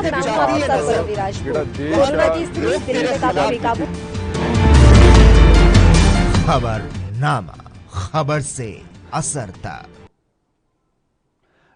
मैं हूं आपके साथ पल्लवी राजपूत। कोरोना की स्थिति दिल्ली में काफी बेकाबू। खबरनामा, खबर से असर तक।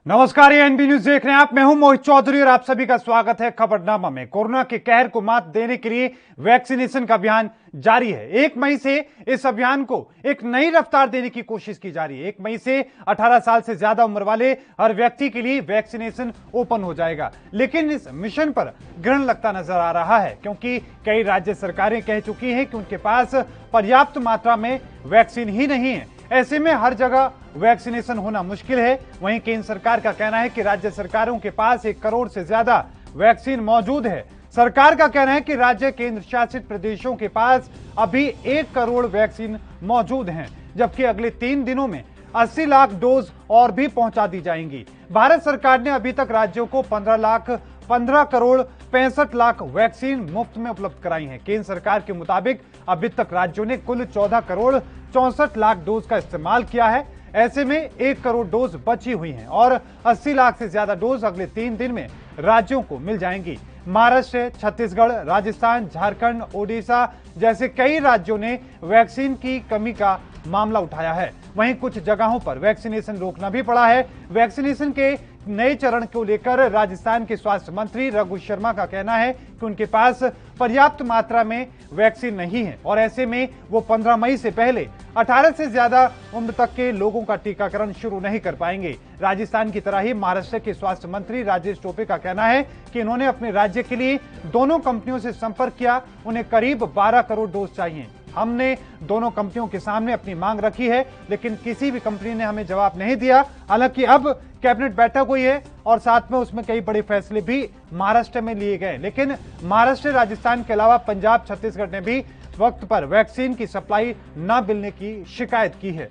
नमस्कार, ये एनबी न्यूज देख रहे हैं आप। मैं हूं मोहित चौधरी और आप सभी का स्वागत है खबरनामा में। कोरोना के कहर को मात देने के लिए वैक्सीनेशन का अभियान जारी है। 1 मई से इस अभियान को एक नई रफ्तार देने की कोशिश की जा रही है। 1 मई से 18 साल से ज्यादा उम्र वाले हर व्यक्ति के लिए वैक्सीनेशन ओपन हो जाएगा। लेकिन इस मिशन पर ग्रहण लगता नजर आ रहा है, क्योंकि कई राज्य सरकारें कह चुकी हैं कि उनके पास पर्याप्त मात्रा में वैक्सीन ही नहीं है। ऐसे में हर जगह वैक्सीनेशन होना मुश्किल है। वहीं केंद्र सरकार का कहना है कि राज्य सरकारों के पास 1 करोड़ से ज्यादा वैक्सीन मौजूद है। सरकार का कहना है कि राज्य केंद्र शासित प्रदेशों के पास अभी 1 करोड़ वैक्सीन मौजूद हैं, जबकि अगले 3 दिनों में 80 लाख डोज और भी पहुंचा दी जाएंगी। भारत सरकार ने अभी तक राज्यों को 15 करोड़ 65 लाख वैक्सीन मुफ्त में उपलब्ध कराई है। केंद्र सरकार के मुताबिक अभी तक राज्यों ने कुल 14 करोड़ 64 लाख डोज का इस्तेमाल किया है। ऐसे में 1 करोड़ डोज बची हुई हैं और 80 लाख से ज्यादा डोज अगले 3 दिन में राज्यों को मिल जाएंगी। महाराष्ट्र, छत्तीसगढ़, राजस्थान, झारखंड, ओडिशा जैसे कई राज्यों ने वैक्सीन की कमी का मामला उठाया है। वहीं कुछ जगहों पर वैक्सीनेशन रोकना भी पड़ा है। वैक्सीनेशन के नए चरण को लेकर राजस्थान के स्वास्थ्य मंत्री रघु शर्मा का कहना है कि उनके पास पर्याप्त मात्रा में वैक्सीन नहीं है और ऐसे में वो 15 मई से पहले 18 से ज्यादा उम्र तक के लोगों का टीकाकरण शुरू नहीं कर पाएंगे। राजस्थान की तरह ही महाराष्ट्र के स्वास्थ्य मंत्री राजेश टोपे का कहना है कि इन्होंने अपने राज्य के लिए दोनों कंपनियों से संपर्क किया। उन्हें करीब 12 करोड़ डोज चाहिए। हमने दोनों कंपनियों के सामने अपनी मांग रखी है, लेकिन किसी भी कंपनी ने हमें जवाब नहीं दिया। हालांकि अब कैबिनेट बैठक हुई है और साथ में उसमें कई बड़े फैसले भी महाराष्ट्र में लिए गए, लेकिन महाराष्ट्र, राजस्थान के अलावा पंजाब, छत्तीसगढ़ ने भी वक्त पर वैक्सीन की सप्लाई न मिलने की शिकायत की है।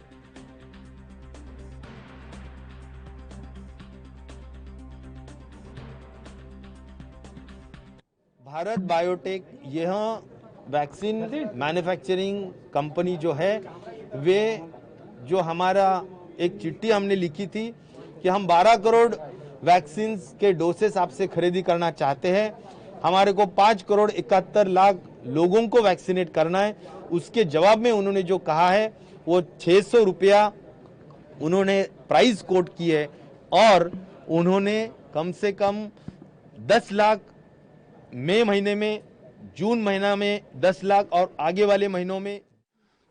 भारत बायोटेक यह वैक्सीन मैन्युफैक्चरिंग कंपनी जो है, वे जो हमारा एक चिट्ठी हमने लिखी थी कि हम 12 करोड़ वैक्सीन के डोसेस आपसे खरीदी करना चाहते हैं, हमारे को 5 करोड़ 71 लाख लोगों को वैक्सीनेट करना है। उसके जवाब में उन्होंने जो कहा है वो 600 रुपया उन्होंने प्राइस कोट की है और उन्होंने कम से कम 10 लाख मई महीने में, जून महीना में 10 लाख और आगे वाले महीनों में।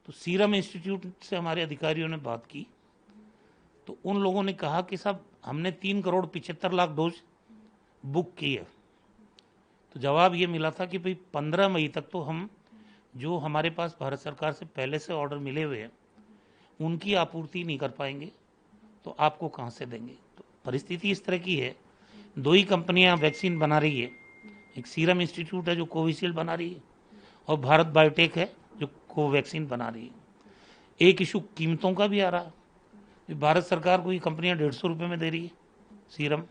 तो सीरम इंस्टीट्यूट से हमारे अधिकारियों ने बात की तो उन लोगों ने कहा कि साहब हमने 3 करोड़ 75 लाख डोज बुक की है। तो जवाब ये मिला था कि भाई 15 मई तक तो हम जो हमारे पास भारत सरकार से पहले से ऑर्डर मिले हुए हैं उनकी आपूर्ति नहीं कर पाएंगे, तो आपको कहाँ से देंगे। तो परिस्थिति इस तरह की है, 2 ही कंपनियां वैक्सीन बना रही है। एक सीरम इंस्टीट्यूट है जो कोविशील्ड बना रही है और भारत बायोटेक है जो कोवैक्सीन बना रही है। एक इशू कीमतों का भी आ रहा है। भारत सरकार को ये कंपनियां 150 रुपये में दे रही है सीरम,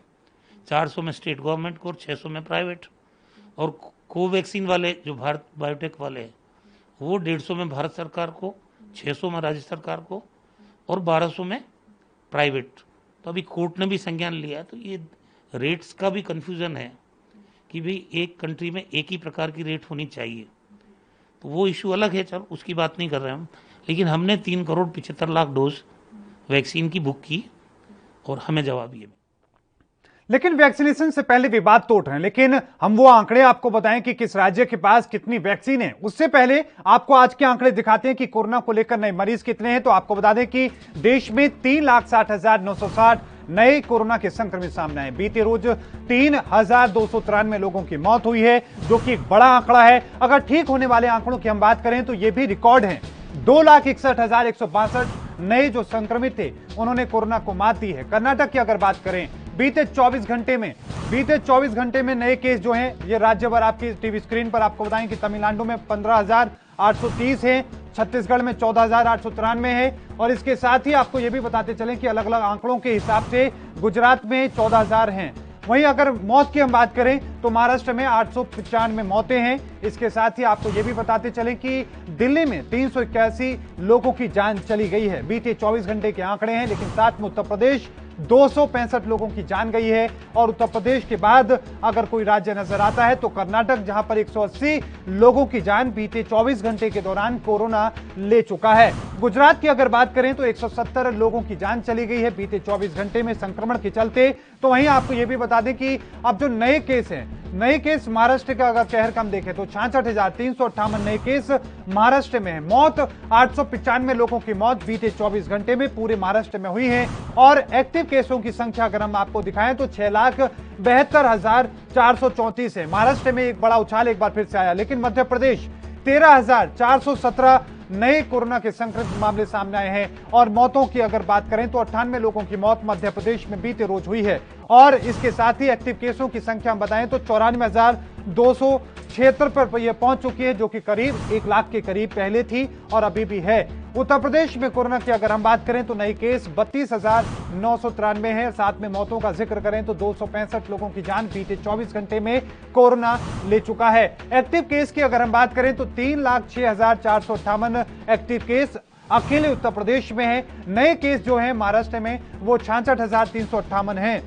400 में स्टेट गवर्नमेंट को और 600 में प्राइवेट। और कोवैक्सीन वाले जो भारत बायोटेक वाले हैं वो 150 में भारत सरकार को, 600 में राज्य सरकार को और 1200 में प्राइवेट। तो अभी कोर्ट ने भी संज्ञान लिया है। तो ये रेट्स का भी कन्फ्यूज़न है कि भाई एक कंट्री में एक ही प्रकार की रेट होनी चाहिए, तो वो इशू अलग है, चलो उसकी बात नहीं कर रहे हम। लेकिन हमने 3 करोड़ 75 लाख डोज वैक्सीन की बुक की और हमें जवाब ये। लेकिन वैक्सीनेशन से पहले विवाद तो उठ रहे हैं, लेकिन हम वो आंकड़े आपको बताएं कि किस राज्य के पास कितनी वैक्सीन है, उससे पहले आपको आज के आंकड़े दिखाते हैं कि कोरोना को लेकर नए मरीज कितने हैं। तो आपको बता दें कि देश में 3,60,960 नए कोरोना के संक्रमित सामने आए। बीते रोज 3,293 लोगों की मौत हुई है, जो कि एक बड़ा आंकड़ा है। अगर ठीक होने वाले आंकड़ों की हम बात करें तो ये भी रिकॉर्ड है। 2,61,162 नए जो संक्रमित थे उन्होंने कोरोना को मात दी है। कर्नाटक की अगर बात करें, बीते 24 घंटे में नए केस जो हैं, ये राज्य भर आपकी टीवी स्क्रीन पर आपको बताएं कि तमिलनाडु में 15,830 है, छत्तीसगढ़ में 14,893 है और इसके साथ ही आपको यह भी बताते चलें कि अलग अलग आंकड़ों के हिसाब से गुजरात में 14,000 हैं। वहीं अगर मौत की हम बात करें तो महाराष्ट्र में 895 मौतें हैं, इसके साथ ही आपको यह भी बताते चलें कि दिल्ली में 381 लोगों की जान चली गई है। बीते 24 घंटे के आंकड़े हैं, लेकिन साथ में उत्तर प्रदेश 265 लोगों की जान गई है। और उत्तर प्रदेश के बाद अगर कोई राज्य नजर आता है तो कर्नाटक, जहां पर 180 लोगों की जान बीते 24 घंटे के दौरान कोरोना ले चुका है। गुजरात की अगर बात करें तो 170 लोगों की जान चली गई है बीते 24 घंटे में संक्रमण के चलते। तो वहीं आपको यह भी बता दें कि अब जो नए केस हैं, नए केस महाराष्ट्र का अगर कहर कम देखें तो 66,358 नए केस महाराष्ट्र में है। मौत 895 लोगों की मौत बीते 24 घंटे में पूरे महाराष्ट्र में हुई है। और एक्टिव केसों की संख्या अगर हम आपको दिखाएं तो 6,72,434 है। महाराष्ट्र में एक बड़ा उछाल एक बार फिर से आया, लेकिन मध्य प्रदेश 13,417 नए कोरोना के संक्रमित मामले सामने आए हैं। और मौतों की अगर बात करें तो 98 लोगों की मौत मध्य प्रदेश में बीते रोज हुई है। और इसके साथ ही एक्टिव केसों की संख्या हम बताएं तो 94,276 पर यह पहुंच चुकी है, जो कि करीब 1 लाख के करीब पहले थी और अभी भी है। उत्तर प्रदेश में कोरोना की अगर हम बात करें तो नए केस 32,993 है। साथ में मौतों का जिक्र करें तो 265 लोगों की जान बीते 24 घंटे में कोरोना ले चुका है। एक्टिव केस की अगर हम बात करें तो 3,06,458 एक्टिव केस अकेले उत्तर प्रदेश में है। नए केस जो है महाराष्ट्र में वो 66,358 है।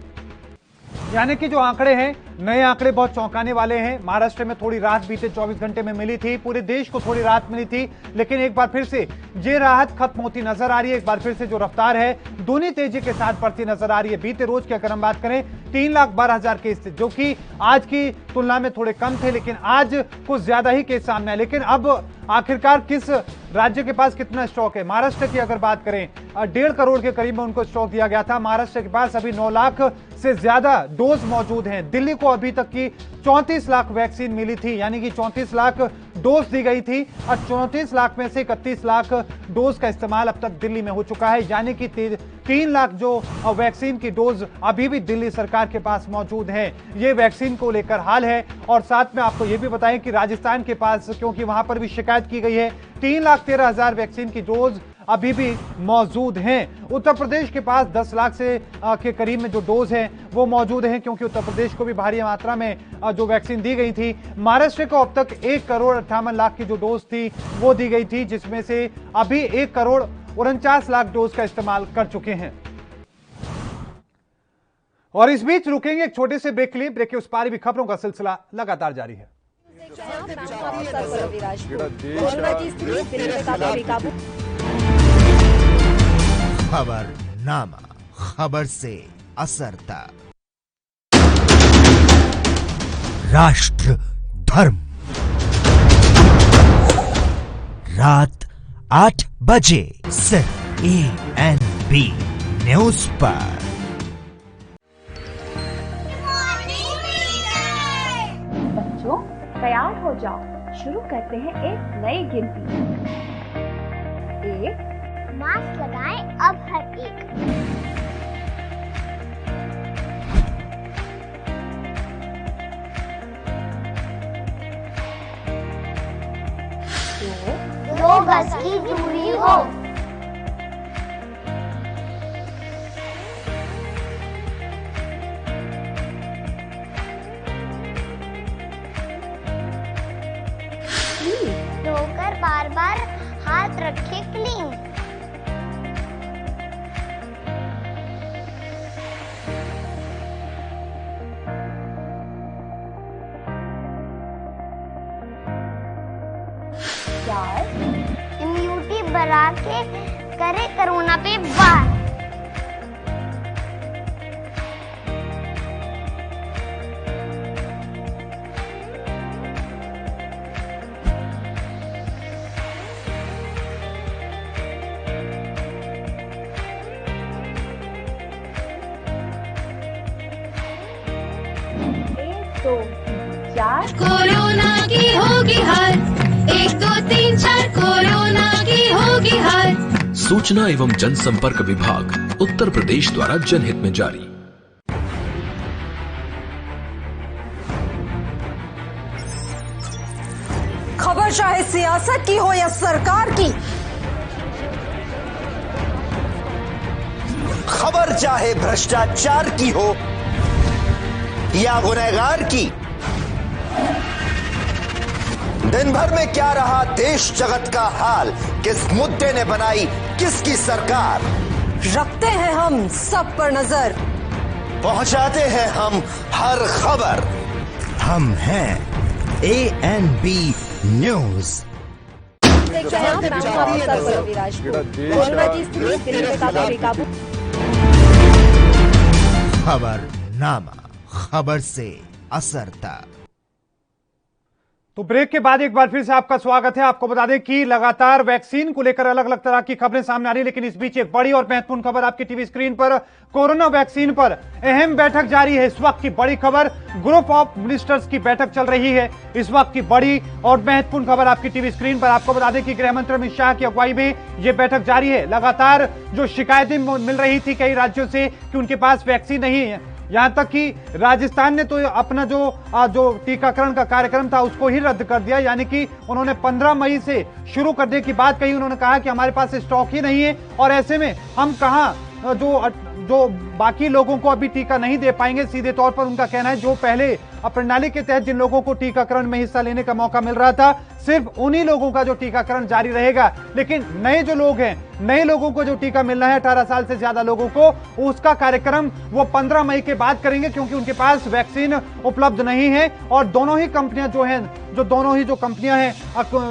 यानी कि जो आंकड़े हैं, नए आंकड़े बहुत चौंकाने वाले हैं। महाराष्ट्र में थोड़ी राहत बीते 24 घंटे में मिली थी, पूरे देश को थोड़ी राहत मिली थी, लेकिन एक बार फिर से ये राहत खत्म होती नजर आ रही है। एक बार फिर से जो रफ्तार है दूनी तेजी के साथ बढ़ती नजर आ रही है। बीते रोज की अगर हम बात करें 3,12,000 केस थे, जो कि आज की तुलना में थोड़े कम थे, लेकिन आज कुछ ज्यादा ही केस सामने आए। लेकिन अब आखिरकार किस राज्य के पास कितना स्टॉक है? महाराष्ट्र की अगर बात करें 1.5 करोड़ के करीब में उनको स्टॉक दिया गया था। महाराष्ट्र के पास अभी 9 लाख से ज्यादा डोज मौजूद हैं। दिल्ली को अभी तक की 34 लाख वैक्सीन मिली थी, यानी कि 34 लाख डोज दी गई थी और 34 लाख में से 31 लाख डोज का इस्तेमाल अब तक दिल्ली में हो चुका है। यानी कि 3 लाख जो वैक्सीन की डोज अभी भी दिल्ली सरकार के पास मौजूद है। ये वैक्सीन को लेकर हाल है। और साथ में आपको यह भी बताएं कि राजस्थान के पास, क्योंकि वहां पर भी शिकायत की गई है, 3,13,000 वैक्सीन की डोज अभी भी मौजूद हैं। उत्तर प्रदेश के पास 10 लाख से के करीब में जो डोज हैं वो मौजूद हैं, क्योंकि उत्तर प्रदेश को भी भारी मात्रा में जो वैक्सीन दी गई थी। महाराष्ट्र को अब तक 1,58,00,000 की जो डोज थी वो दी गई थी, जिसमें से अभी 1,49,00,000 डोज का इस्तेमाल कर चुके हैं। और इस बीच रुकेंगे एक छोटे से ब्रेक के लिए। ब्रेक के उस पार भी खबरों का सिलसिला लगातार जारी है। खबरनामा, खबर से असर तक। राष्ट्र धर्म, रात 8 बजे सिर्फ ANB न्यूज पर। बच्चों तैयार हो जाओ, शुरू करते हैं एक नई गिनती। 1, मास्क लगाएं अब हर एक। 2 गज की दूरी हो। 3 धोकर बार बार हाथ रखे क्लीन। 4 इम्यूनिटी बढ़ा के करे कोरोना पे वार। 1 2 4 कोरोना की होगी हार। 1 2 3 4 कोरोना की होगी हार। सूचना एवं जनसंपर्क विभाग उत्तर प्रदेश द्वारा जनहित में जारी। खबर चाहे सियासत की हो या सरकार की, खबर चाहे भ्रष्टाचार की हो या गुनहगार की, दिन भर में क्या रहा देश जगत का हाल, किस मुद्दे ने बनाई किसकी सरकार, रखते हैं हम सब पर नजर, पहुंचाते हैं हम हर खबर। हम हैं ANB न्यूज। देखते हैं आप, मैं हूं आपके साथ पल्लवी राजपूत। कोरोना की स्थिति दिल्ली में काफी बेकाबू। खबरनामा, खबर से असर तक। तो ब्रेक के बाद एक बार फिर से आपका स्वागत है। आपको बता दें कि लगातार वैक्सीन को लेकर अलग अलग तरह की खबरें सामने आ रही है, लेकिन इस बीच एक बड़ी और महत्वपूर्ण खबर आपकी टीवी स्क्रीन पर। कोरोना वैक्सीन पर अहम बैठक जारी है। इस वक्त की बड़ी खबर, ग्रुप ऑफ मिनिस्टर्स की बैठक चल रही है। इस वक्त की बड़ी और महत्वपूर्ण खबर आपकी टीवी स्क्रीन पर। आपको बता दें कि गृह मंत्री अमित शाह की अगुवाई में यह बैठक जारी है। लगातार जो शिकायतें मिल रही थी कई राज्यों से कि उनके पास वैक्सीन नहीं है, यहां तक कि राजस्थान ने तो अपना जो टीकाकरण का कार्यक्रम था उसको ही रद्द कर दिया, यानी कि उन्होंने 15 मई से शुरू करने की बात कही। उन्होंने कहा कि हमारे पास स्टॉक ही नहीं है और ऐसे में हम कहां जो बाकी लोगों को अभी टीका नहीं दे पाएंगे। सीधे तौर पर उनका कहना है जो पहले प्रणाली के तहत जिन लोगों को टीकाकरण में हिस्सा लेने का मौका मिल रहा था, सिर्फ उन्हीं लोगों का जो टीकाकरण जारी रहेगा। लेकिन नए जो लोग हैं, नए लोगों को जो टीका मिलना है 18 साल से ज्यादा लोगों को, उसका कार्यक्रम वो 15 मई के बाद करेंगे, क्योंकि उनके पास वैक्सीन उपलब्ध नहीं है। और दोनों ही कंपनियां जो हैं, दोनों ही कंपनियां हैं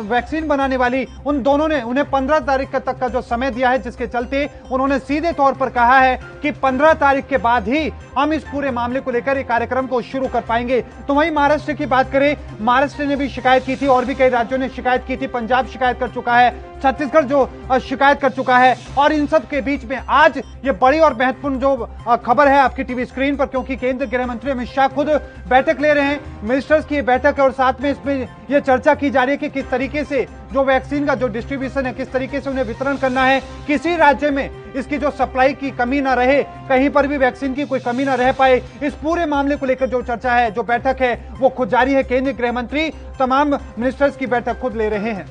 वैक्सीन बनाने वाली, उन दोनों ने उन्हें 15 तारीख तक का जो समय दिया है, जिसके चलते उन्होंने सीधे तौर पर कहा है कि 15 तारीख के बाद ही हम इस पूरे मामले को लेकर एक कार्यक्रम को शुरू कर पाएंगे। तो वहीं महाराष्ट्र की बात करें, महाराष्ट्र ने भी शिकायत की थी और भी कई राज्यों ने शिकायत की थी। पंजाब शिकायत कर चुका है, छत्तीसगढ़ जो शिकायत कर चुका है। और इन सब के बीच में आज ये बड़ी और महत्वपूर्ण जो खबर है आपकी टीवी स्क्रीन पर, क्योंकि केंद्रीय गृह मंत्री अमित शाह खुद बैठक ले रहे हैं। मिनिस्टर्स की बैठक है और साथ में इसमें यह चर्चा की जा रही है कि किस तरीके से जो वैक्सीन का जो डिस्ट्रीब्यूशन है, किस तरीके से उन्हें वितरण करना है, किसी राज्य में इसकी जो सप्लाई की कमी ना रहे, कहीं पर भी वैक्सीन की कोई कमी ना रह पाए। इस पूरे मामले को लेकर जो चर्चा है, जो बैठक है, वो खुद जारी है। केंद्रीय गृह मंत्री तमाम मिनिस्टर्स की बैठक खुद ले रहे हैं।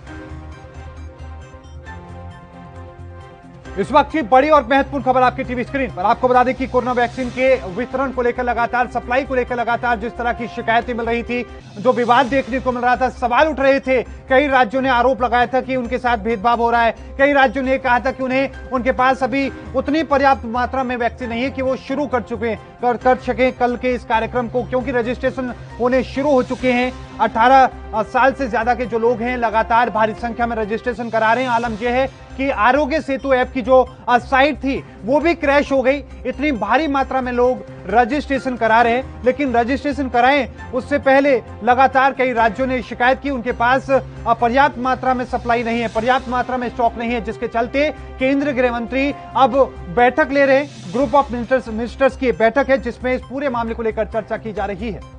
इस वक्त की बड़ी और महत्वपूर्ण खबर आपकी टीवी स्क्रीन पर। आपको बता दें कि कोरोना वैक्सीन के वितरण को लेकर लगातार, सप्लाई को लेकर लगातार जिस तरह की शिकायतें मिल रही थी, जो विवाद देखने को मिल रहा था, सवाल उठ रहे थे। कई राज्यों ने आरोप लगाया था कि उनके साथ भेदभाव हो रहा है। कई राज्यों ने कहा था कि उनके पास अभी उतनी पर्याप्त मात्रा में वैक्सीन नहीं है कि वो शुरू कर सके कल के इस कार्यक्रम को, क्योंकि रजिस्ट्रेशन होने शुरू हो चुके हैं। 18 साल से ज्यादा के जो लोग हैं लगातार भारी संख्या में रजिस्ट्रेशन करा रहे हैं। आलम यह है कि आरोग्य सेतु ऐप की जो साइट थी वो भी क्रैश हो गई। इतनी भारी मात्रा में लोग रजिस्ट्रेशन करा रहे हैं, लेकिन रजिस्ट्रेशन कराएं उससे पहले लगातार कई राज्यों ने शिकायत की उनके पास पर्याप्त मात्रा में सप्लाई नहीं है, पर्याप्त मात्रा में स्टॉक नहीं है, जिसके चलते केंद्रीय गृह मंत्री अब बैठक ले रहे हैं। ग्रुप ऑफ मिनिस्टर्स की बैठक है जिसमें इस पूरे मामले को लेकर चर्चा की जा रही है।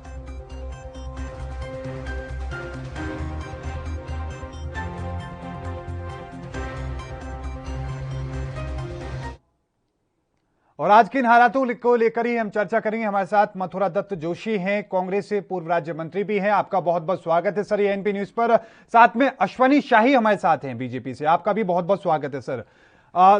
और आज के इन हालातों को लेकर ही हम चर्चा करेंगे। हमारे साथ मथुरा दत्त जोशी हैं, कांग्रेस से पूर्व राज्य मंत्री भी हैं। आपका बहुत बहुत स्वागत है सर ANP न्यूज पर। साथ में अश्वनी शाही हमारे साथ हैं बीजेपी से, आपका भी बहुत बहुत स्वागत है सर।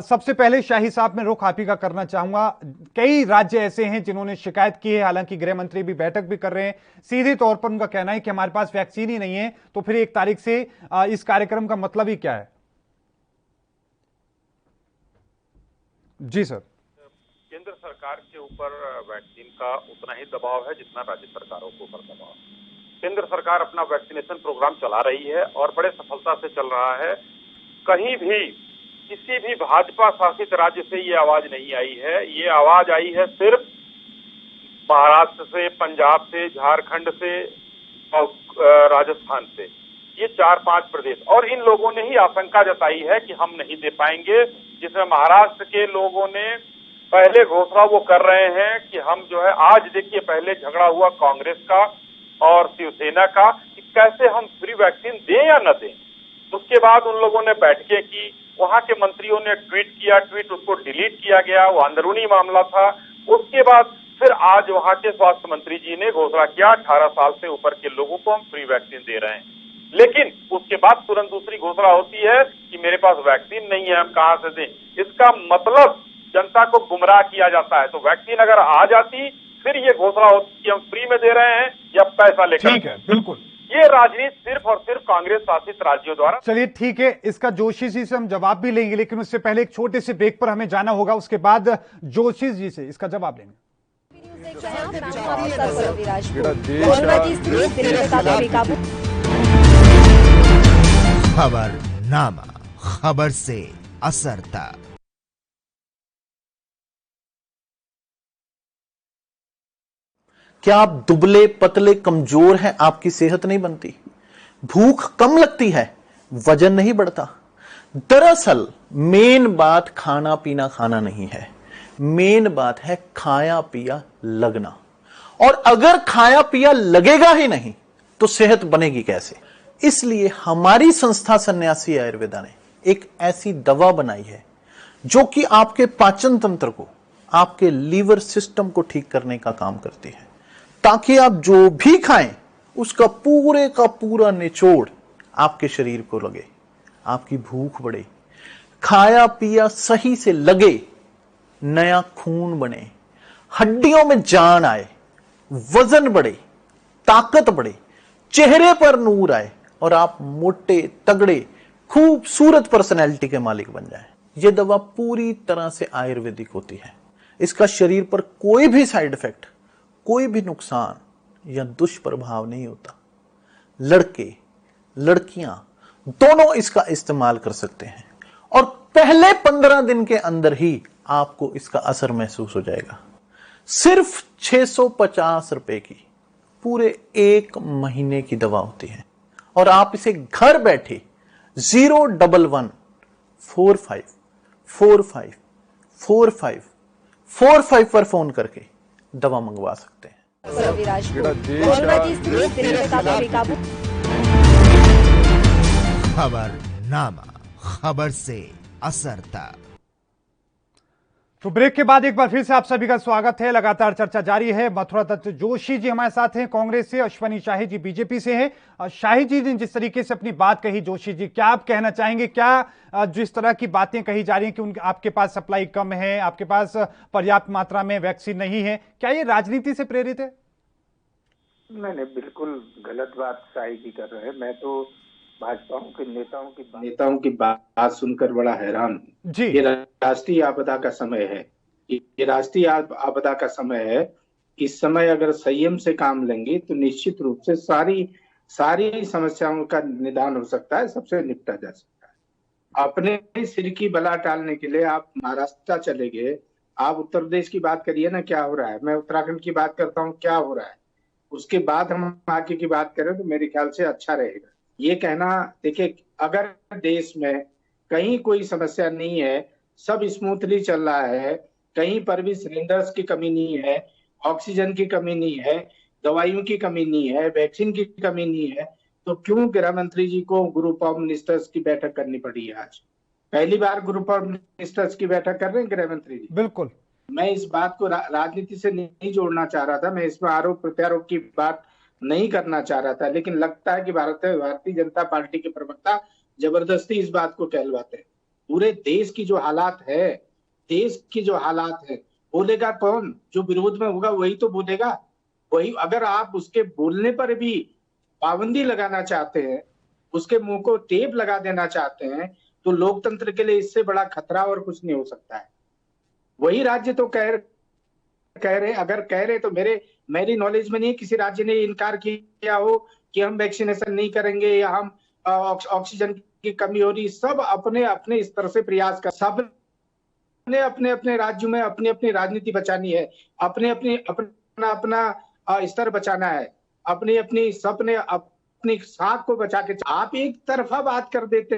सबसे पहले शाही साहब मैं रुख आप ही का करना चाहूंगा। कई राज्य ऐसे हैं जिन्होंने शिकायत की है, हालांकि गृह मंत्री भी बैठक भी कर रहे हैं। सीधे तौर पर उनका कहना है कि हमारे पास वैक्सीन ही नहीं है, तो फिर 1 तारीख से इस कार्यक्रम का मतलब ही क्या है? जी सर। केंद्र सरकार के ऊपर वैक्सीन का उतना ही दबाव है जितना राज्य सरकारों के ऊपर दबाव है। केंद्र सरकार अपना वैक्सीनेशन प्रोग्राम चला रही है और बड़े सफलता से चल रहा है। कहीं भी किसी भी भाजपा शासित राज्य से ये आवाज नहीं आई है। ये आवाज आई है सिर्फ महाराष्ट्र से, पंजाब से, झारखंड से और राजस्थान से। ये 4-5 प्रदेश, और इन लोगों ने ही आशंका जताई है कि हम नहीं दे पाएंगे। जिसमें महाराष्ट्र के लोगों ने पहले घोषणा वो कर रहे हैं कि हम जो है, आज देखिए पहले झगड़ा हुआ कांग्रेस का और शिवसेना का कि कैसे हम फ्री वैक्सीन दें या न दें। उसके बाद उन लोगों ने बैठकें की, वहां के मंत्रियों ने ट्वीट किया, ट्वीट उसको डिलीट किया गया, वो अंदरूनी मामला था। उसके बाद फिर आज वहां के स्वास्थ्य मंत्री जी ने घोषणा किया 18 साल से ऊपर के लोगों को हम फ्री वैक्सीन दे रहे हैं। लेकिन उसके बाद तुरंत दूसरी घोषणा होती है कि मेरे पास वैक्सीन नहीं है, हम कहां से दें। इसका मतलब जनता को गुमराह किया जाता है। तो वैक्सीन अगर आ जाती फिर ये घोषणा होती कि हम फ्री में दे रहे हैं या पैसा लेकर। ठीक है, बिल्कुल ये राजनीति सिर्फ और सिर्फ कांग्रेस शासित राज्यों द्वारा। चलिए ठीक है, इसका जोशी जी से हम जवाब भी लेंगे, लेकिन उससे पहले एक छोटे से ब्रेक पर हमें जाना होगा, उसके बाद जोशी जी से इसका जवाब लेंगे। कोरोना की स्थिति दिल्ली में काफी बेकाबू। खबरनामा, खबर से असर तक। क्या आप दुबले पतले कमजोर हैं? आपकी सेहत नहीं बनती, भूख कम लगती है, वजन नहीं बढ़ता। दरअसल मेन बात खाना पीना खाना नहीं है, मेन बात है खाया पिया लगना। और अगर खाया पिया लगेगा ही नहीं तो सेहत बनेगी कैसे? इसलिए हमारी संस्था सन्यासी आयुर्वेदा ने एक ऐसी दवा बनाई है जो कि आपके पाचन तंत्र को, आपके लीवर सिस्टम को ठीक करने का काम करती है, ताकि आप जो भी खाएं उसका पूरे का पूरा निचोड़ आपके शरीर को लगे, आपकी भूख बढ़े, खाया पिया सही से लगे, नया खून बने, हड्डियों में जान आए, वजन बढ़े, ताकत बढ़े, चेहरे पर नूर आए और आप मोटे तगड़े खूबसूरत पर्सनैलिटी के मालिक बन जाएं। यह दवा पूरी तरह से आयुर्वेदिक होती है। इसका शरीर पर कोई भी साइड इफेक्ट, कोई भी नुकसान या दुष्प्रभाव नहीं होता। लड़के लड़कियां दोनों इसका इस्तेमाल कर सकते हैं और पहले 15 दिन के अंदर ही आपको इसका असर महसूस हो जाएगा। सिर्फ 650 रुपए की पूरे 1 महीने की दवा होती है और आप इसे घर बैठे 01145454545 पर फोन करके दवा मंगवा सकते हैं। कोरोना की स्थिति दिल्ली में काफी बेकाबू। खबरनामा, खबर से असर तक। तो ब्रेक के बाद एक बार फिर से आप सभी का स्वागत है। लगातार चर्चा जारी है। मथुरा दत्त जोशी जी हमारे साथ हैं कांग्रेस से, अश्वनी शाही जी बीजेपी से हैं। शाही जी ने जिस तरीके से अपनी बात कही, जोशी जी क्या आप कहना चाहेंगे? क्या जिस तरह की बातें कही जा रही हैं कि आपके पास सप्लाई कम है, आपके पास पर्याप्त मात्रा में वैक्सीन नहीं है, क्या ये राजनीति से प्रेरित है? नहीं, बिल्कुल गलत बात शाही जी कर रहे हैं। मैं तो भाजपा के नेताओं की बात सुनकर बड़ा हैरान हूँ। ये राष्ट्रीय आपदा का समय है, ये राष्ट्रीय आपदा का समय है। इस समय अगर संयम से काम लेंगे तो निश्चित रूप से सारी समस्याओं का निदान हो सकता है, सबसे निपटा जा सकता है। अपने सिर की बला टालने के लिए आप महाराष्ट्र चले गए, आप उत्तर प्रदेश की बात करिए ना, क्या हो रहा है। मैं उत्तराखंड की बात करता हूँ, क्या हो रहा है। उसके बाद हम आगे की बात करें तो मेरे ख्याल से अच्छा रहेगा। ये कहना, देखिए, अगर देश में कहीं कोई समस्या नहीं है, सब स्मूथली चल रहा है, कहीं पर भी सिलेंडर्स की कमी नहीं है, ऑक्सीजन की कमी नहीं है, दवाइयों की कमी नहीं है, वैक्सीन की कमी नहीं है, तो क्यों गृह मंत्री जी को ग्रुप ऑफ मिनिस्टर्स की बैठक करनी पड़ी है? आज पहली बार ग्रुप ऑफ मिनिस्टर्स की बैठक कर रहे हैं गृह मंत्री जी। बिल्कुल, मैं इस बात को राजनीति से नहीं जोड़ना चाह रहा था, मैं इसमें आरोप प्रत्यारोप की बात नहीं करना चाह रहा था, लेकिन लगता है कि भारतीय जनता पार्टी के प्रवक्ता जबरदस्ती इस बात को कहलवाते हैं। पूरे देश की जो हालात है, बोलेगा कौन? जो विरोध में होगा वही तो बोलेगा। वही, अगर आप उसके बोलने पर भी पाबंदी लगाना चाहते हैं, उसके मुंह को टेप लगा देना चाहते हैं, तो लोकतंत्र के लिए इससे बड़ा खतरा और कुछ नहीं हो सकता है। वही राज्य तो कह रहे, अगर कह रहे तो मेरी नॉलेज में नहीं किसी राज्य ने इनकार किया हो कि हम वैक्सीनेशन नहीं करेंगे या हम ऑक्सीजन की कमी हो रही। सब अपने अपने स्तर से प्रयास कर, सब ने अपने अपने राज्यों में अपनी अपनी राजनीति बचानी है, अपना स्तर बचाना है, अपनी साख को बचा के। आप एक तरफा बात कर देते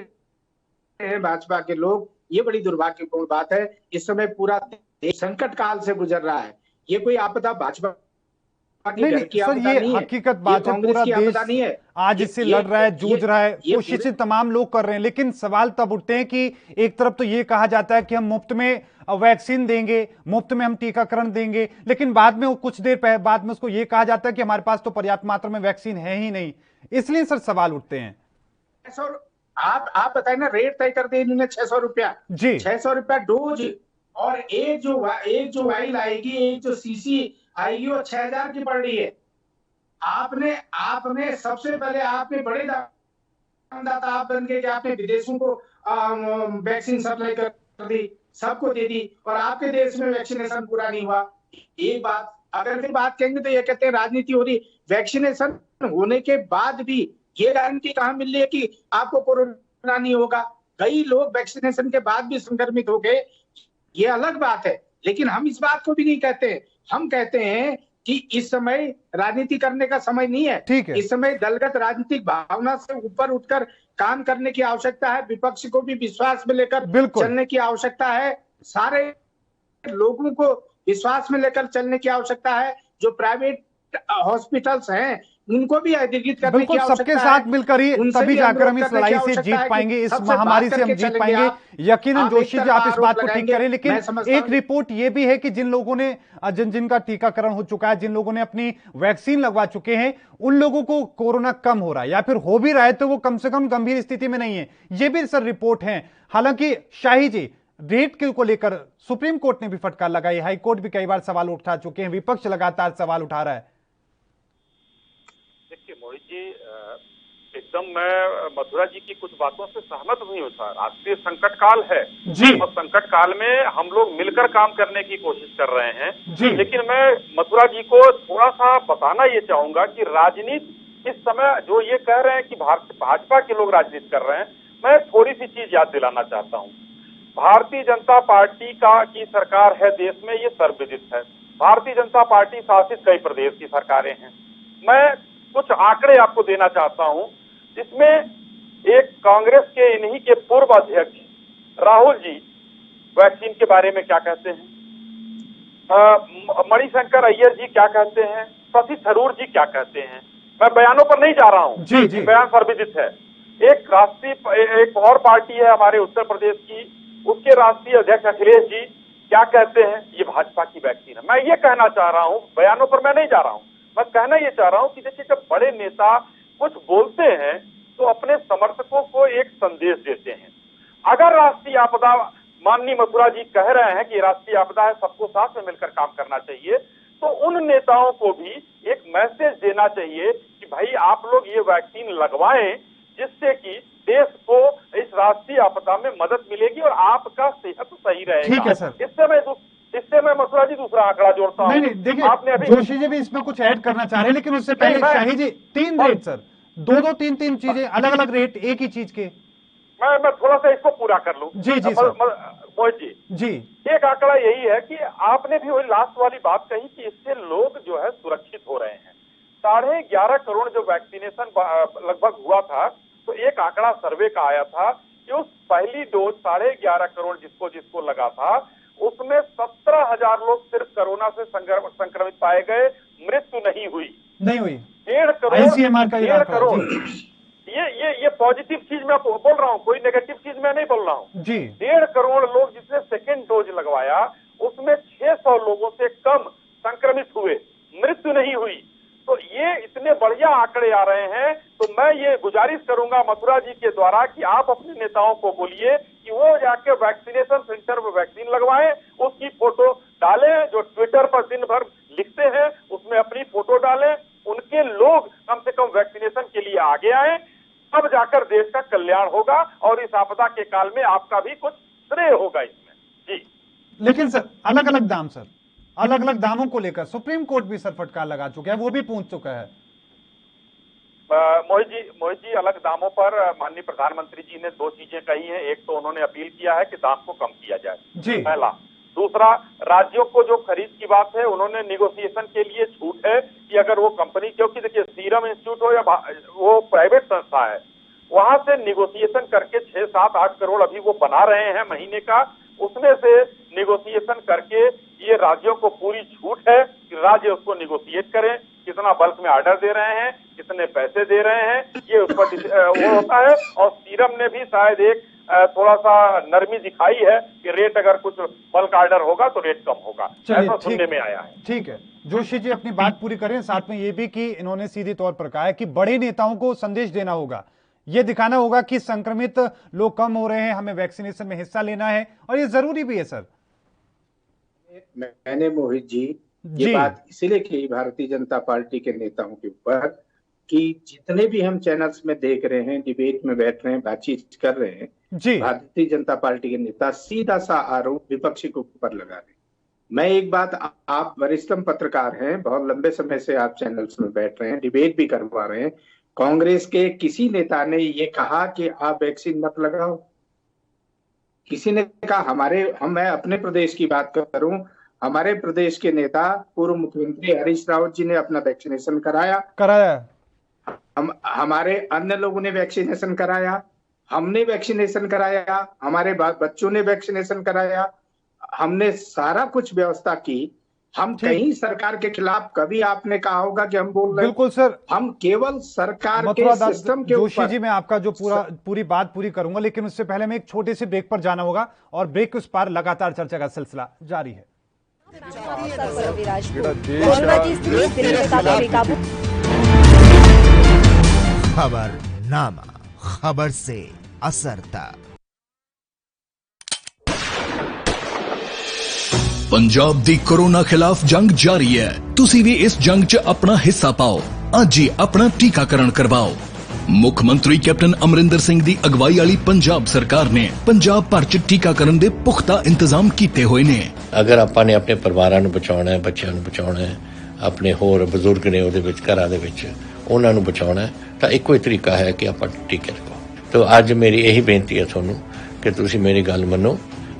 हैं भाजपा के लोग, ये बड़ी दुर्भाग्यपूर्ण बात है। इस समय पूरा देश संकट काल से गुजर रहा है। ये कोई आपदा भाजपा नहीं, सर, ये हकीकत बात है। पूरा देश आज इससे लड़ रहा है, जूझ रहा है, कोशिशें तमाम लोग कर रहे हैं, लेकिन सवाल तब उठते हैं कि एक तरफ तो ये कहा जाता है कि हम मुफ्त में वैक्सीन देंगे, मुफ्त में हम टीकाकरण देंगे, लेकिन बाद में कुछ देर बाद में उसको ये कहा जाता है कि हमारे पास तो पर्याप्त मात्रा में वैक्सीन है ही नहीं। इसलिए सर सवाल उठते हैं। आप बताए ना, रेट तय कर दिया इन्होंने 600 रुपया जी, 600 रुपया डोज, और एक जो वाइल आएगी, एक जो सीसी आएगी, वो 6000 की पड़ रही है। आपने सबसे पहले आपने बड़े दाता आप बन गए कि आपने विदेशों को वैक्सीन सप्लाई कर दी, सबको दे दी, और आपके देश में वैक्सीनेशन पूरा नहीं हुआ। एक बात अगर फिर बात कहेंगे तो ये कहते हैं राजनीति हो रही। वैक्सीनेशन होने के बाद भी ये गारंटी कहाँ मिल रही है कि आपको कोरोना नहीं होगा? कई लोग वैक्सीनेशन के बाद भी संक्रमित हो गए, ये अलग बात है, लेकिन हम इस बात को भी नहीं कहते। हम कहते हैं कि इस समय राजनीति करने का समय नहीं है। ठीक है। इस समय दलगत राजनीतिक भावना से ऊपर उठकर काम करने की आवश्यकता है। विपक्ष को भी विश्वास में लेकर चलने की आवश्यकता है। सारे लोगों को विश्वास में लेकर चलने की आवश्यकता है। जो प्राइवेट हॉस्पिटल्स हैं उनको भी अधिकृत करने की आवश्यकता है। सबके साथ मिलकर ही तभी जाकर हम इस लड़ाई से जीत पाएंगे, इस महामारी से हम जीत पाएंगे। यकीनन जोशी जी आप इस बात को ठीक करें, लेकिन एक रिपोर्ट ये भी है कि जिन लोगों ने जिनका टीकाकरण हो चुका है, जिन लोगों ने अपनी वैक्सीन लगवा चुके हैं, उन लोगों को कोरोना कम हो रहा है, या फिर हो भी रहा है तो वो कम से कम गंभीर स्थिति में नहीं है। ये भी सर रिपोर्ट है। हालांकि शाही जी, रेट को लेकर सुप्रीम कोर्ट ने भी फटकार लगाई, हाई कोर्ट भी कई बार सवाल उठा चुके हैं, विपक्ष लगातार सवाल उठा रहा है। देखिए मोहित जी, एकदम मैं मथुरा जी की कुछ बातों से सहमत हुई हूँ सर। राष्ट्रीय संकट काल है जी, और संकट काल में हम लोग मिलकर काम करने की कोशिश कर रहे हैं जी। लेकिन मैं मथुरा जी को थोड़ा सा बताना ये चाहूंगा कि राजनीति इस समय जो ये कह रहे हैं कि भाजपा के लोग राजनीति कर रहे हैं, मैं थोड़ी सी चीज याद दिलाना चाहता हूँ। भारतीय जनता पार्टी की सरकार है देश में, ये सर्वविदित है। भारतीय जनता पार्टी शासित कई प्रदेश की सरकारें हैं। मैं कुछ आंकड़े आपको देना चाहता हूं, जिसमें एक कांग्रेस के इन्हीं के पूर्व अध्यक्ष राहुल जी वैक्सीन के बारे में क्या कहते हैं, मणिशंकर अय्यर जी क्या कहते हैं, शशि थरूर जी क्या कहते हैं। मैं बयानों पर नहीं जा रहा हूं जी, जी। बयान सर्वविदित है। एक और पार्टी है हमारे उत्तर प्रदेश की, उसके राष्ट्रीय अध्यक्ष अखिलेश जी क्या कहते हैं, ये भाजपा की वैक्सीन है। मैं ये कहना चाह रहा हूं, बयानों पर मैं नहीं जा रहा हूं, मैं कहना ये चाह रहा हूं कि देखिए जब बड़े नेता कुछ बोलते हैं तो अपने समर्थकों को एक संदेश देते हैं। अगर राष्ट्रीय आपदा, माननीय मथुरा जी कह रहे हैं कि राष्ट्रीय आपदा है, सबको साथ में मिलकर काम करना चाहिए, तो उन नेताओं को भी एक मैसेज देना चाहिए कि भाई आप लोग ये वैक्सीन लगवाएं, जिससे कि देश को इस राष्ट्रीय आपदा में मदद मिलेगी और आपका सेहत सही रहेगा। ठीक है सर। इससे मैं मथुरा जी दूसरा आंकड़ा जोड़ता हूँ। नहीं, देखिए आपने अभी जोशी जी भी इसमें कुछ ऐड करना चाह रहे हैं, लेकिन उससे पहले शाही जी 3 रेट सर, दो तीन चीजें, अलग अलग रेट एक ही चीज के। मैं थोड़ा सा इसको पूरा कर लूं। जी मोहित जी, एक आंकड़ा यही है कि आपने भी वही लास्ट वाली बात कही कि इससे लोग जो है सुरक्षित हो रहे हैं। 11.5 करोड़ जो वैक्सीनेशन लगभग हुआ था, तो एक आंकड़ा सर्वे का आया था कि उस पहली डोज 11.5 करोड़ जिसको लगा था, उसमें 17,000 लोग सिर्फ कोरोना से संक्रमित पाए गए, मृत्यु नहीं हुई। 1.5 करोड़, 1.5 करोड़। ये पॉजिटिव चीज मैं बोल रहा हूँ, कोई नेगेटिव चीज मैं नहीं बोल रहा हूँ जी। 1.5 करोड़ लोग जिसने सेकेंड डोज लगवाया, उसमें 600 लोगों से कम संक्रमित हुए, मृत्यु नहीं हुई। तो ये इतने बढ़िया आंकड़े आ रहे हैं, तो मैं ये गुजारिश करूंगा मथुरा जी के द्वारा कि आप अपने नेताओं को बोलिए कि वो जाके वैक्सीनेशन सेंटर में वैक्सीन लगवाएं, उसकी फोटो डालें, जो ट्विटर पर दिन भर लिखते हैं उसमें अपनी फोटो डालें, उनके लोग कम से कम वैक्सीनेशन के लिए आगे आए, तब जाकर देश का कल्याण होगा और इस आपदा के काल में आपका भी कुछ श्रेय होगा इसमें जी। लेकिन सर अलग अलग दाम, सर अलग अलग दामों को लेकर सुप्रीम कोर्ट भी सर फटकार लगा चुका है, वो भी पूछ चुका है। मोहित जी अलग दामों पर माननीय प्रधानमंत्री जी ने 2 चीजें कही हैं। एक तो उन्होंने अपील किया है कि दाम को कम किया जाए जी, पहला। दूसरा, राज्यों को जो खरीद की बात है, उन्होंने निगोशिएशन के लिए छूट है कि अगर वो कंपनी, क्योंकि देखिए सीरम इंस्टीट्यूट हो या वो प्राइवेट संस्था है, वहां से निगोशिएशन करके 6, 7, 8 करोड़ अभी वो बना रहे हैं महीने का, उसमें से निगोशिएशन करके ये राज्यों को पूरी छूट है कि राज्य उसको निगोशिएट करें, कितना बल्क में ऑर्डर दे रहे हैं, कितने पैसे दे रहे हैं, ये उस पर वो होता है। और सीरम ने भी शायद एक थोड़ा सा नरमी दिखाई है कि रेट अगर कुछ बल्क ऑर्डर होगा तो रेट कम होगा, ऐसा सुनने में आया है। ठीक है, जोशी जी अपनी बात पूरी करें। साथ में ये भी कि इन्होंने सीधे तौर पर कहा है कि बड़े नेताओं को संदेश देना होगा, ये दिखाना होगा कि संक्रमित लोग कम हो रहे हैं, हमें वैक्सीनेशन में हिस्सा लेना है और ये जरूरी भी है। सर मैंने मोहित जी ये बात इसलिए कही भारतीय जनता पार्टी के नेताओं के ऊपर कि जितने भी हम चैनल्स में देख रहे हैं, डिबेट में बैठ रहे हैं, बातचीत कर रहे हैं, भारतीय जनता पार्टी के नेता सीधा सा आरोप विपक्षी के ऊपर लगा रहे हैं। मैं एक बात, आप वरिष्ठतम पत्रकार हैं, बहुत लंबे समय से आप चैनल्स में बैठ रहे हैं, डिबेट भी करवा रहे हैं। कांग्रेस के किसी नेता ने ये कहा कि आप वैक्सीन मत लगाओ? किसी ने कहा? मैं अपने प्रदेश की बात करूं, हमारे प्रदेश के नेता पूर्व मुख्यमंत्री हरीश रावत जी ने अपना वैक्सीनेशन कराया। हमारे अन्य लोगों ने वैक्सीनेशन कराया, हमने वैक्सीनेशन कराया, हमारे बच्चों ने वैक्सीनेशन कराया, हमने सारा कुछ व्यवस्था की। हम कहीं सरकार के खिलाफ कभी आपने कहा होगा कि हम बोल रहे हैं? बिल्कुल सर, हम केवल सरकार के सिस्टम के ऊपर। जोशी जी, मैं आपका जो पूरी बात पूरी करूंगा, लेकिन उससे पहले मैं एक छोटे से ब्रेक पर जाना होगा और ब्रेक के उस पार लगातार चर्चा का सिलसिला जारी है। खबरनामा, खबर से असर तक। पंजाब दी कोरोना खिलाफ जंग जारी है। तुसी भी इस जंग च अपना हिस्सा पाओ। अज ही अपना टीकाकरण करवाओ। मुख मंत्री कैप्टन अमरिंदर सिंह दी अगवाई वाली पंजाब सरकार ने पंजाब भर च टीकाकरण दे पुख्ता इंतजाम कीते हुए ने। अगर आपां ने अपने परिवारां नूं बचाउणा है, बच्चों नूं बचाउणा है, अपने होर बजुर्ग ने उहदे विच घरां दे विच उहनां नूं बचाउणा है, तां इक्को ही तरीका है कि आपां टीके लगाओ। तो अज मेरी यही बेनती है तुहानूं कि तुसी मेरी गल मन्नो,